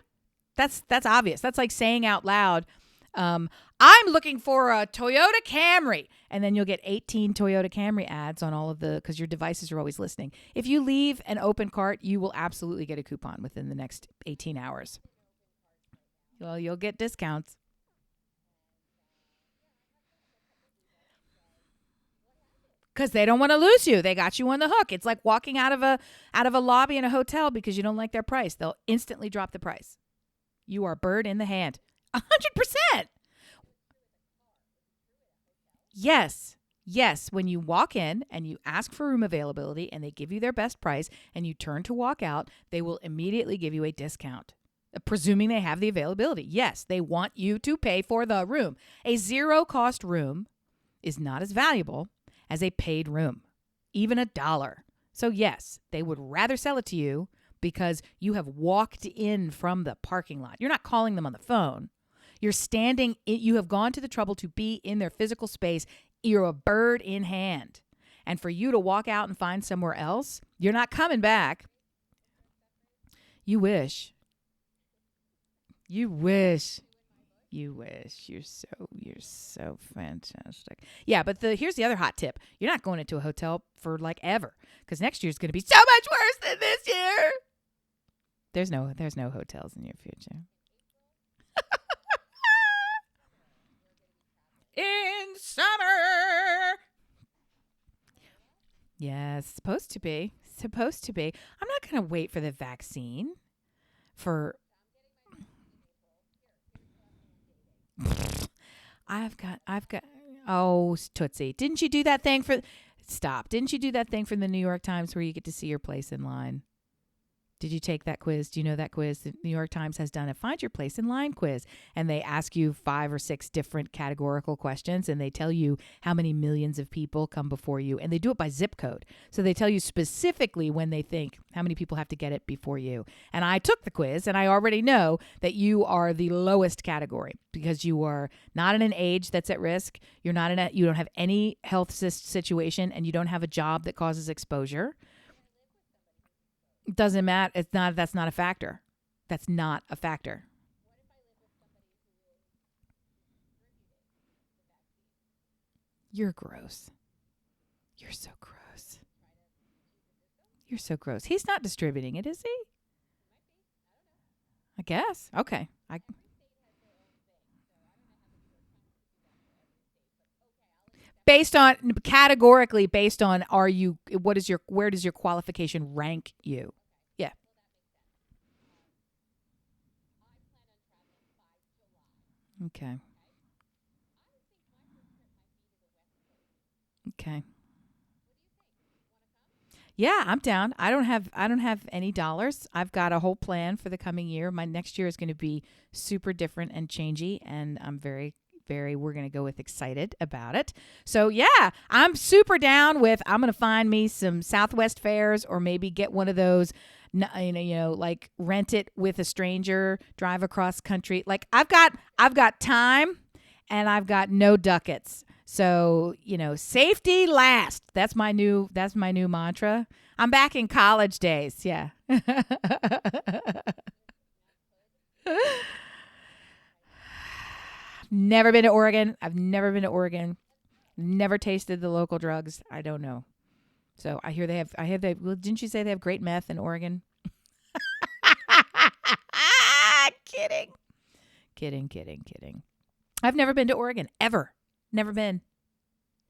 that's obvious. That's like saying out loud, I'm looking for a Toyota Camry. And then you'll get 18 Toyota Camry ads on all of because your devices are always listening. If you leave an open cart, you will absolutely get a coupon within the next 18 hours. Well, you'll get discounts. Because they don't want to lose you. They got you on the hook. It's like walking out of a lobby in a hotel because you don't like their price. They'll instantly drop the price. You are bird in the hand. 100%. Yes. Yes. When you walk in and you ask for room availability and they give you their best price and you turn to walk out, they will immediately give you a discount, presuming they have the availability. Yes, they want you to pay for the room. A zero cost room is not as valuable as a paid room, even $1. So yes, they would rather sell it to you because you have walked in from the parking lot. You're not calling them on the phone. You're standing, you have gone to the trouble to be in their physical space. You're a bird in hand. And for you to walk out and find somewhere else, you're not coming back. You wish. You wish. You wish. You're so fantastic. Yeah, but here's the other hot tip. You're not going into a hotel for like ever because next year's going to be so much worse than this year. There's no hotels in your future. In summer. Yes, supposed to be. Supposed to be. I'm not going to wait for the vaccine for I've got oh, Tootsie. Didn't you do that thing for Stop. Didn't you do that thing from the New York Times where you get to see your place in line? Did you take that quiz? Do you know that quiz? The New York Times has done a Find Your Place in Line quiz. And they ask you 5 or 6 different categorical questions. And they tell you how many millions of people come before you. And they do it by zip code. So they tell you specifically when they think how many people have to get it before you. And I took the quiz and I already know that you are the lowest category because you are not in an age that's at risk. You don't have any health situation and you don't have a job that causes exposure. Doesn't matter. That's not a factor. That's not a factor. You're gross. You're so gross. You're so gross. He's not distributing it, is he? I guess. Okay. Based on categorically based on are you what is your where does your qualification rank you? Yeah. Okay. Okay. Yeah, I'm down. I don't have any dollars. I've got a whole plan for the coming year. My next year is going to be super different and changey, and I'm very we're going to go with excited about it. So, yeah, I'm super down with I'm going to find me some Southwest fares or maybe get one of those like rent it with a stranger, drive across country. Like I've got time and I've got no ducats. So, safety last. That's my new mantra. I'm back in college days. Yeah. Never been to Oregon. I've never been to Oregon. Never tasted the local drugs. I don't know. So I hear they have. Well, didn't you say they have great meth in Oregon? Kidding. Kidding. Kidding. Kidding. I've never been to Oregon ever. Never been.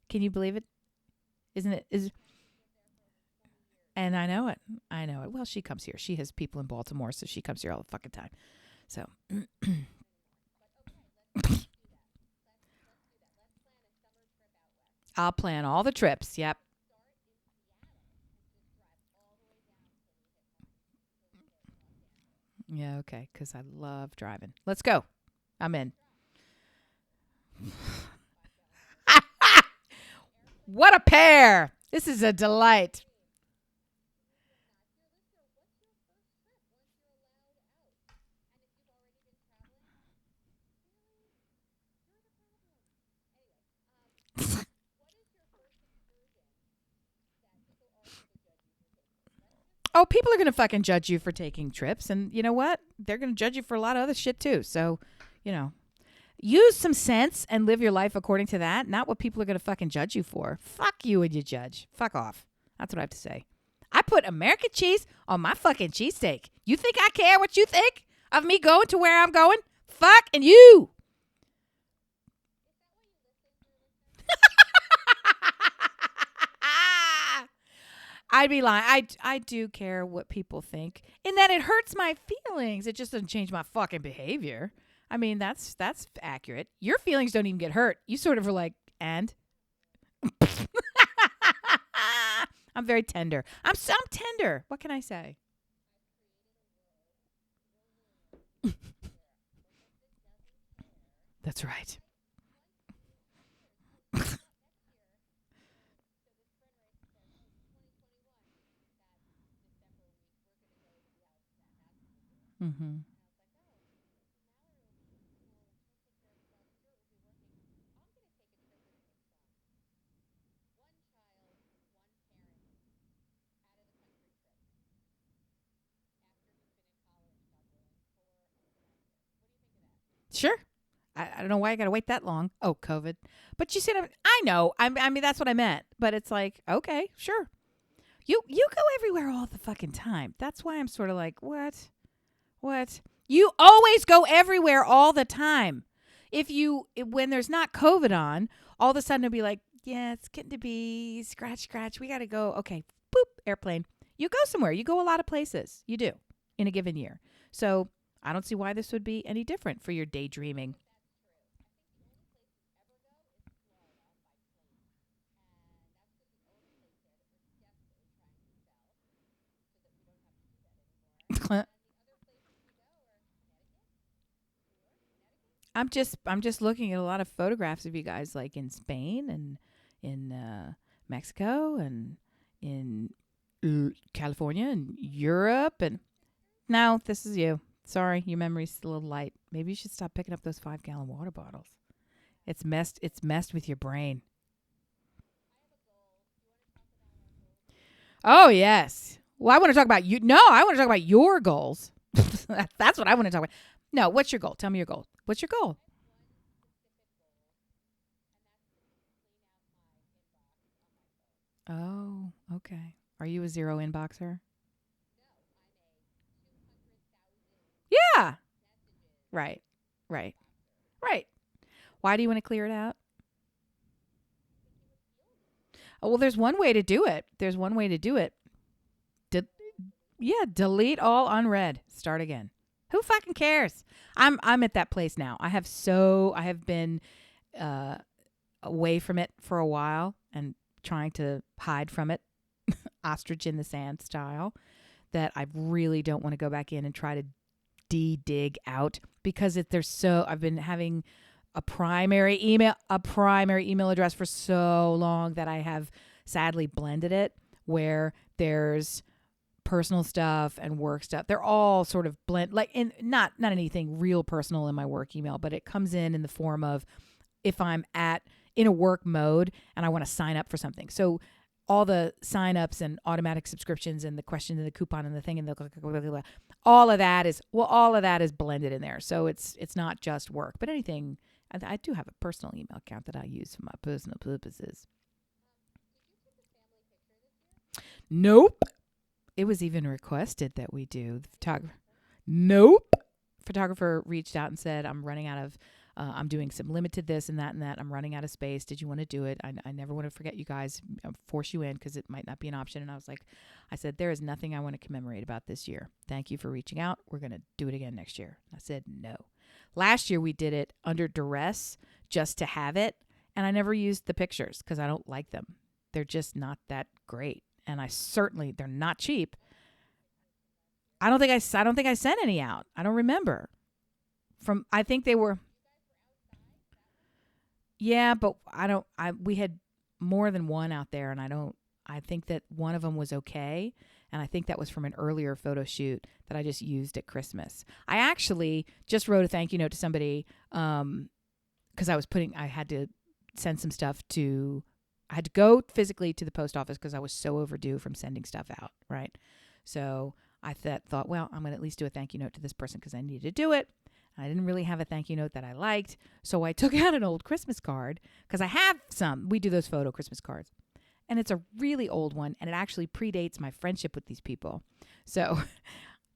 Can you believe it? Isn't it? And I know it. I know it. Well, she comes here. She has people in Baltimore, so she comes here all the fucking time. So I'll plan all the trips. Yep. Yeah, okay, because I love driving. Let's go. I'm in. What a pair. This is a delight. Oh, people are going to fucking judge you for taking trips. And you know what? They're going to judge you for a lot of other shit too. So, you know, use some sense and live your life according to that, not what people are going to fucking judge you for. Fuck you and you judge. Fuck off. That's what I have to say. I put American cheese on my fucking cheesesteak. You think I care what you think of me going to where I'm going? Fuck and you. I'd be lying. I do care what people think. In that it hurts my feelings. It just doesn't change my fucking behavior. I mean, that's accurate. Your feelings don't even get hurt. You sort of are like, and I'm very tender. I'm tender. What can I say? That's right. Mm-hmm. Sure. I don't know why I got to wait that long. Oh, COVID. But you said I know. I mean that's what I meant. But it's like okay, sure. You go everywhere all the fucking time. That's why I'm sort of like what? What? You always go everywhere all the time. When there's not COVID on, all of a sudden it'll be like, yeah, it's getting to be scratch, scratch. We got to go. Okay, boop, airplane. You go somewhere. You go a lot of places. You do in a given year. So I don't see why this would be any different for your daydreaming. I'm just looking at a lot of photographs of you guys like in Spain and in Mexico and in California and Europe and no, this is you. Sorry, your memory's a little light. Maybe you should stop picking up those 5-gallon water bottles. It's messed with your brain. Oh, yes. Well, I want to talk about you. No, I want to talk about your goals. That's what I want to talk about. No, what's your goal? Tell me your goal. What's your goal? Oh, okay. Are you a zero inboxer? Yeah. Right. Right. Right. Why do you want to clear it out? Oh, well, there's one way to do it. There's one way to do it. De- yeah, delete all unread. Start again. Who fucking cares? I'm at that place now. I have been uh, away from it for a while and trying to hide from it, ostrich in the sand style. That I really don't want to go back in and try to dig out because there's so I've been having a primary email address for so long that I have sadly blended it where there's personal stuff and work stuff. They're all sort of blend like in not anything real personal in my work email, but it comes in the form of if I'm in a work mode and I want to sign up for something. So all the sign-ups and automatic subscriptions and the question and the coupon and the thing and the all of that is blended in there. So it's not just work, but anything. I do have a personal email account that I use for my personal purposes. Nope. It was even requested that we do. The photographer. Nope. Photographer reached out and said, I'm doing some limited this and that and that. I'm running out of space. Did you want to do it? I never want to forget you guys, force you in because it might not be an option. And I said, there is nothing I want to commemorate about this year. Thank you for reaching out. We're going to do it again next year. I said, no. Last year we did it under duress just to have it. And I never used the pictures because I don't like them. They're just not that great. And they're not cheap. I don't think I sent any out. I don't remember. I think they were. Yeah, but we had more than one out there, and I think that one of them was okay, and I think that was from an earlier photo shoot that I just used at Christmas. I actually just wrote a thank you note to somebody, because I had to send some stuff I had to go physically to the post office because I was so overdue from sending stuff out, right? So I thought, well, I'm going to at least do a thank you note to this person because I needed to do it. I didn't really have a thank you note that I liked. So I took out an old Christmas card because I have some. We do those photo Christmas cards. And it's a really old one. And it actually predates my friendship with these people. So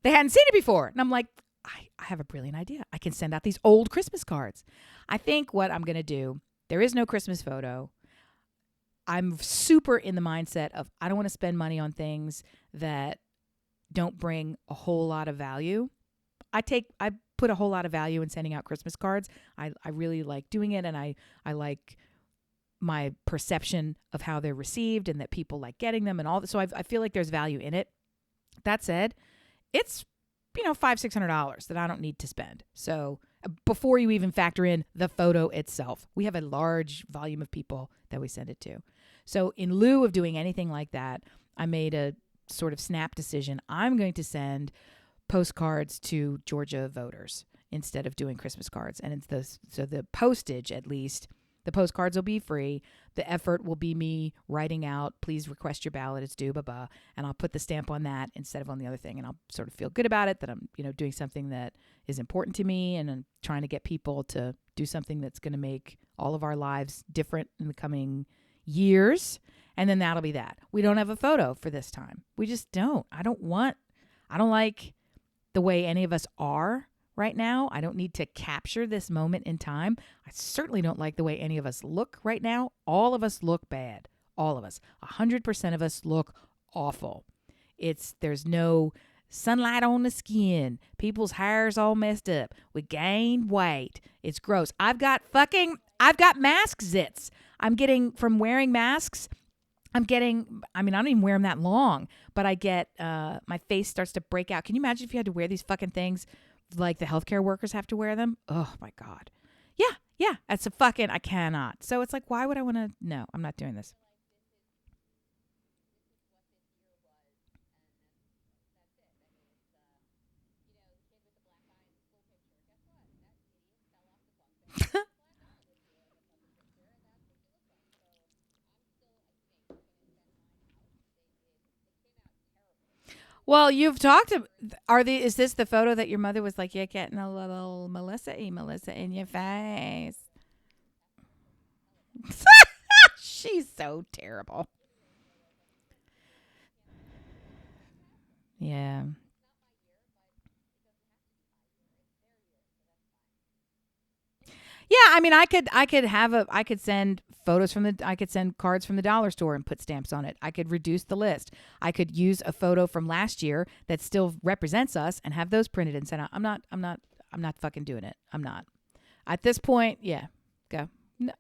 they hadn't seen it before. And I'm like, I have a brilliant idea. I can send out these old Christmas cards. I think what I'm going to do, there is no Christmas photo. I'm super in the mindset of I don't want to spend money on things that don't bring a whole lot of value. I put a whole lot of value in sending out Christmas cards. I really like doing it, and I like my perception of how they're received and that people like getting them and all that. So I feel like there's value in it. That said, it's $500-$600 that I don't need to spend. So before you even factor in the photo itself, we have a large volume of people that we send it to. So in lieu of doing anything like that, I made a sort of snap decision. I'm going to send postcards to Georgia voters instead of doing Christmas cards. And so the postage, at least, the postcards will be free. The effort will be me writing out, please request your ballot, it's due, blah, blah. And I'll put the stamp on that instead of on the other thing. And I'll sort of feel good about it that I'm, doing something that is important to me. And I'm trying to get people to do something that's going to make all of our lives different in the coming years. And then that'll be that. We don't have a photo for this time. We just don't. I don't like the way any of us are right now. I don't need to capture this moment in time. I certainly don't like the way any of us look right now. All of us look bad. All of us. 100% of us look awful. There's no sunlight on the skin. People's hair's all messed up. We gained weight. It's gross. I've got mask zits. I'm getting from wearing masks. I don't even wear them that long, but I get, my face starts to break out. Can you imagine if you had to wear these fucking things like the healthcare workers have to wear them? Oh my God. Yeah. I cannot. So it's like, why would I want to? No, I'm not doing this. Well, you've talked. Is this the photo that your mother was like, you're getting a little Melissa in your face? She's so terrible. Yeah. Yeah, I mean, I could send I could send cards from the dollar store and put stamps on it. I could reduce the list. I could use a photo from last year that still represents us and have those printed and sent out. I'm not fucking doing it. I'm not. At this point, yeah. Go. No.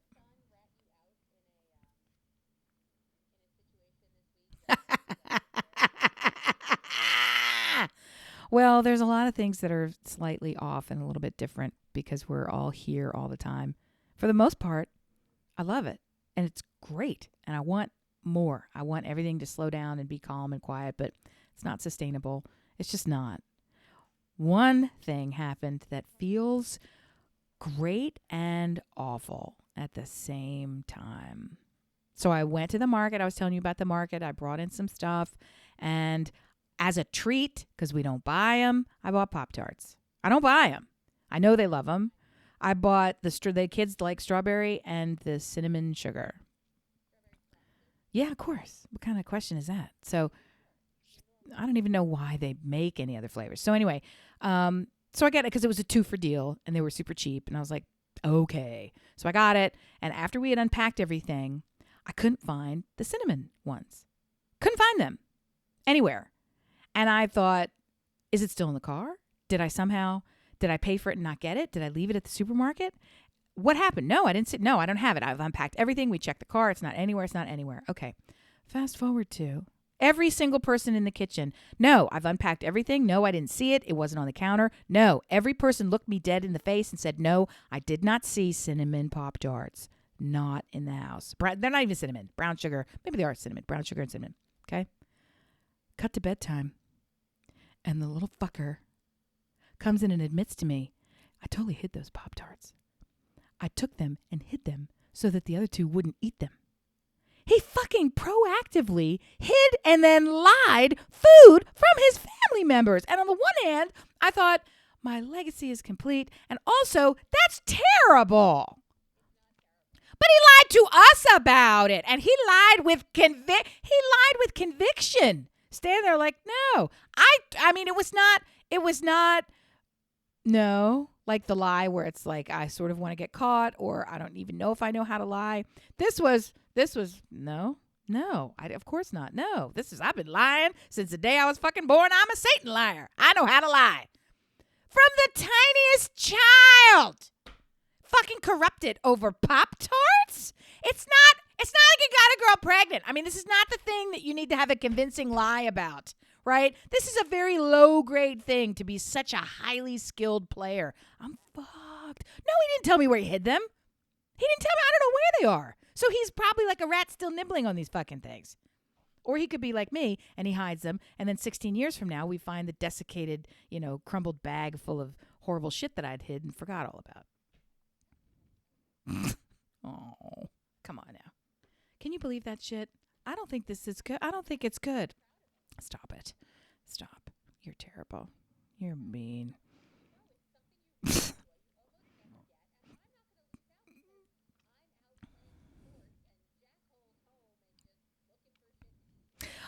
Well, there's a lot of things that are slightly off and a little bit different because we're all here all the time. For the most part, I love it and it's great. And I want more. I want everything to slow down and be calm and quiet, but it's not sustainable. It's just not. One thing happened that feels great and awful at the same time. So I went to the market. I was telling you about the market. I brought in some stuff. And as a treat, because we don't buy them, I bought Pop Tarts. I don't buy them. I know they love them. I bought the kids like strawberry and the cinnamon sugar. Yeah, of course. What kind of question is that? So I don't even know why they make any other flavors. So anyway, so I got it because it was a 2 for deal and they were super cheap. And I was like, okay. So I got it. And after we had unpacked everything, I couldn't find the cinnamon ones. Couldn't find them anywhere. And I thought, is it still in the car? Did I pay for it and not get it? Did I leave it at the supermarket? What happened? No, I didn't see. No, I don't have it. I've unpacked everything. We checked the car. It's not anywhere. It's not anywhere. Okay. Fast forward to every single person in the kitchen. No, I've unpacked everything. No, I didn't see it. It wasn't on the counter. No, every person looked me dead in the face and said, no, I did not see cinnamon Pop Tarts. Not in the house. They're not even cinnamon. Brown sugar. Maybe they are cinnamon. Brown sugar and cinnamon. Okay. Cut to bedtime. And the little fucker comes in and admits to me, I totally hid those Pop Tarts. I took them and hid them so that the other two wouldn't eat them. He fucking proactively hid and then lied food from his family members. And on the one hand, I thought, my legacy is complete. And also, that's terrible. But he lied to us about it. And he lied with conviction. Stand there like, no. I mean, it was not no, like the lie where it's like I sort of want to get caught or I don't even know if I know how to lie. This was no. Of course not. No. I've been lying since the day I was fucking born. I'm a Satan liar. I know how to lie. From the tiniest child. Fucking corrupted over Pop Tarts? It's not like you got a girl pregnant. I mean, this is not the thing that you need to have a convincing lie about. Right? This is a very low grade thing to be such a highly skilled player. I'm fucked. No, he didn't tell me where he hid them. He didn't tell me. I don't know where they are. So he's probably like a rat still nibbling on these fucking things. Or he could be like me and he hides them. And then 16 years from now, we find the desiccated, crumbled bag full of horrible shit that I'd hid and forgot all about. Oh, come on now. Can you believe that shit? I don't think this is good. I don't think it's good. Stop it. Stop. You're terrible. You're mean.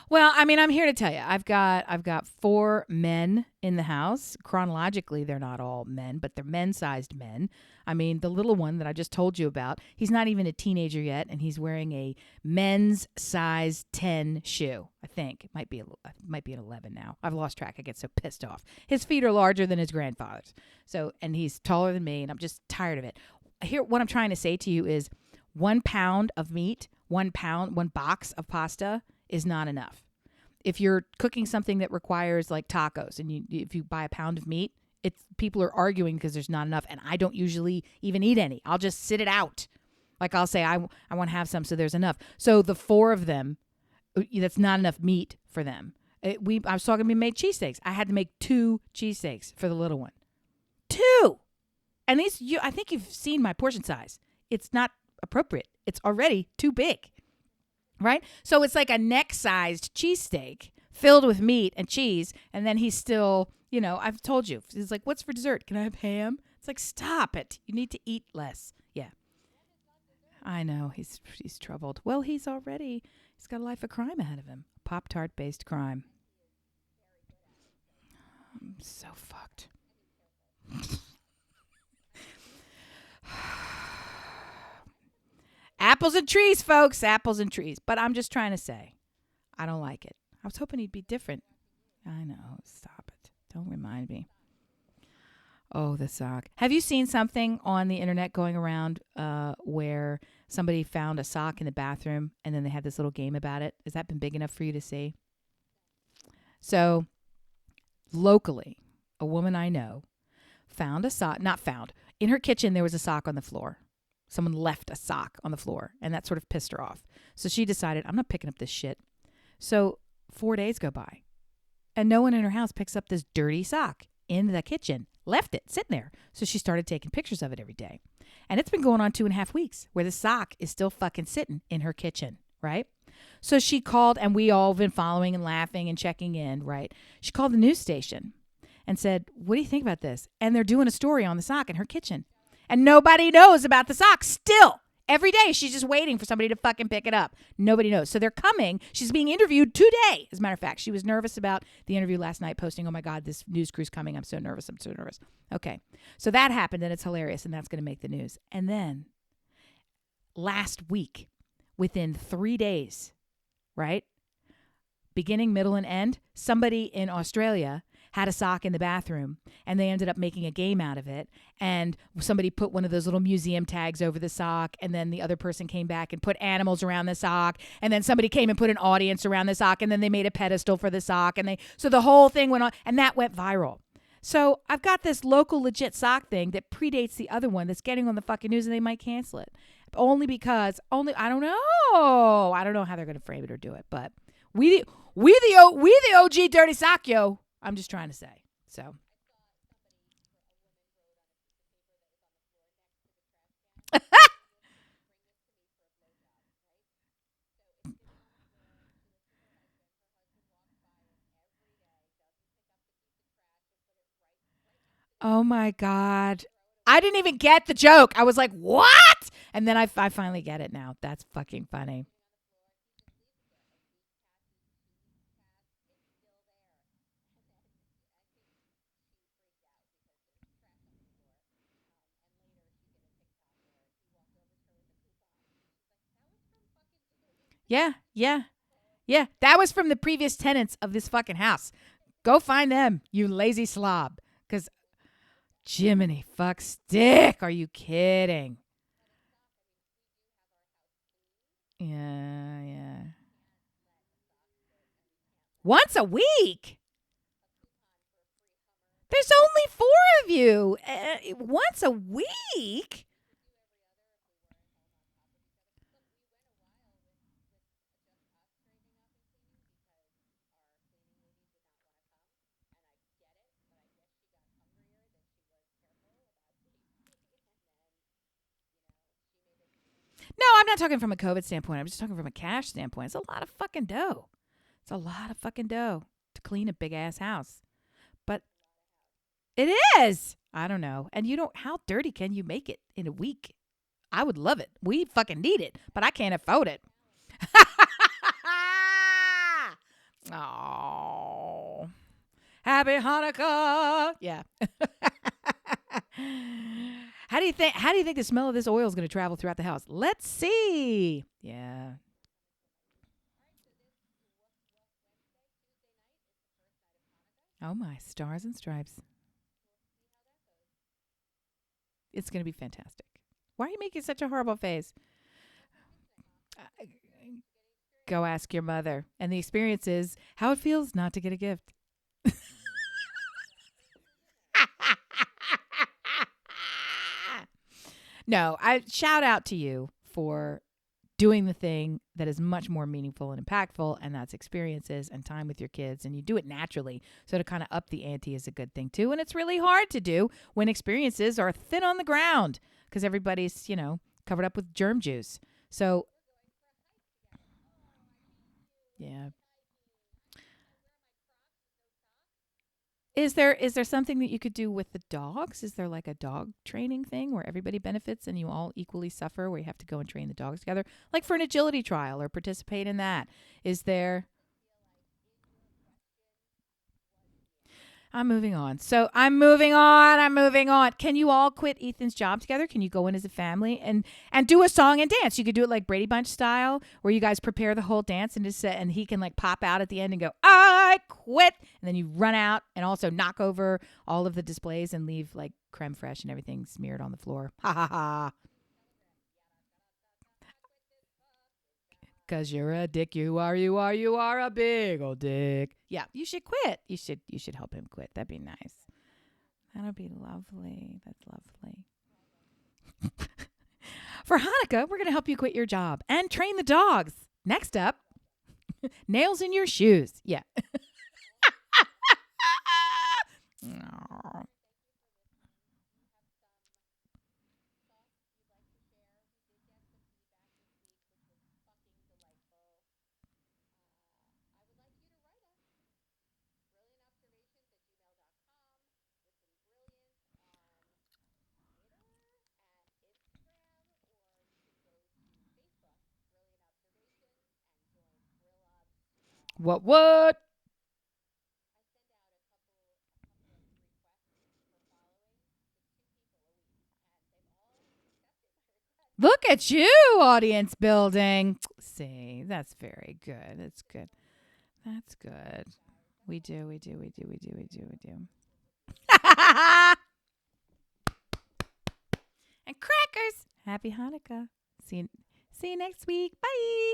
Well, I mean, I'm here to tell you. I've got 4 men in the house. Chronologically, they're not all men, but they're men-sized men. I mean, the little one that I just told you about, he's not even a teenager yet, and he's wearing a men's size 10 shoe. I think it might be an 11 now. I've lost track. I get so pissed off. His feet are larger than his grandfather's. So, and he's taller than me, and I'm just tired of it. Here, what I'm trying to say to you is, 1 pound of meat, 1 box of pasta is not enough. If you're cooking something that requires like tacos and if you buy a pound of meat, people are arguing because there's not enough, and I don't usually even eat any. I'll just sit it out. Like I'll say I want to have some so there's enough. So the 4 of them, that's not enough meat for them. I was talking we made cheesesteaks. I had to make 2 cheesesteaks for the little one. 2. And I think you've seen my portion size. It's not appropriate. It's already too big. Right? So it's like a neck-sized cheesesteak filled with meat and cheese, and then he's still, I've told you. He's like, what's for dessert? Can I have ham? It's like, stop it. You need to eat less. Yeah. I know. He's troubled. Well, he's got a life of crime ahead of him. Pop-Tart-based crime. So fucked. Apples and trees, folks. Apples and trees. But I'm just trying to say, I don't like it. I was hoping he'd be different. I know. Stop it. Don't remind me. Oh, the sock. Have you seen something on the internet going around where somebody found a sock in the bathroom and then they had this little game about it? Has that been big enough for you to see? So, locally, a woman I know found a sock, not found, in her kitchen there was a sock on the floor. Someone left a sock on the floor and that sort of pissed her off. So she decided, I'm not picking up this shit. So 4 days go by and no one in her house picks up this dirty sock in the kitchen, left it sitting there. So she started taking pictures of it every day. And it's been going on 2.5 weeks where the sock is still fucking sitting in her kitchen, right? So she called, and we all have been following and laughing and checking in, right? She called the news station and said, what do you think about this? And they're doing a story on the sock in her kitchen. And nobody knows about the sock still. Every day, she's just waiting for somebody to fucking pick it up. Nobody knows. So they're coming. She's being interviewed today. As a matter of fact, she was nervous about the interview last night, posting, oh my God, this news crew's coming. I'm so nervous. I'm so nervous. Okay. So that happened, and it's hilarious, and that's going to make the news. And then last week, within 3 days, right? Beginning, middle, and end, somebody in Australia had a sock in the bathroom, and they ended up making a game out of it. And somebody put one of those little museum tags over the sock, and then the other person came back and put animals around the sock, and then somebody came and put an audience around the sock, and then they made a pedestal for the sock, and so the whole thing went on, and that went viral. So I've got this local legit sock thing that predates the other one that's getting on the fucking news, and they might cancel it. I don't know how they're going to frame it or do it, but we the OG dirty sock, yo. I'm just trying to say. So. Oh my God. I didn't even get the joke. I was like, what? And then I finally get it now. That's fucking funny. Yeah, yeah, yeah. That was from the previous tenants of this fucking house. Go find them, you lazy slob. Because Jiminy fuck stick. Are you kidding? Yeah, yeah. Once a week? There's only 4 of you. Once a week? No, I'm not talking from a COVID standpoint. I'm just talking from a cash standpoint. It's a lot of fucking dough. It's a lot of fucking dough to clean a big ass house. But it is. I don't know. And how dirty can you make it in a week? I would love it. We fucking need it, but I can't afford it. Oh. Happy Hanukkah. Yeah. How do you think the smell of this oil is going to travel throughout the house? Let's see. Yeah. Oh my, stars and stripes. It's going to be fantastic. Why are you making such a horrible face? Uh, Go ask your mother. And the experience is how it feels not to get a gift. No, I shout out to you for doing the thing that is much more meaningful and impactful, and that's experiences and time with your kids, and you do it naturally. So to kind of up the ante is a good thing too. And it's really hard to do when experiences are thin on the ground because everybody's, covered up with germ juice. So yeah. Is there something that you could do with the dogs? Is there like a dog training thing where everybody benefits and you all equally suffer, where you have to go and train the dogs together, like for an agility trial or participate in that? Is there? I'm moving on. So I'm moving on. I'm moving on. Can you all quit Ethan's job together? Can you go in as a family and do a song and dance? You could do it like Brady Bunch style, where you guys prepare the whole dance and just and he can like pop out at the end and go, "I quit," and then you run out and also knock over all of the displays and leave like creme fraiche and everything smeared on the floor. Ha ha ha. 'Cause you're a dick. You are a big old dick. Yeah, you should quit. You should help him quit. That'd be nice. That'll be lovely. That's lovely. For Hanukkah, we're going to help you quit your job and train the dogs. Next up, nails in your shoes. Yeah. Aw. What? Look at you, audience building. See, that's very good. That's good. That's good. We do. And crackers. Happy Hanukkah. See you next week. Bye.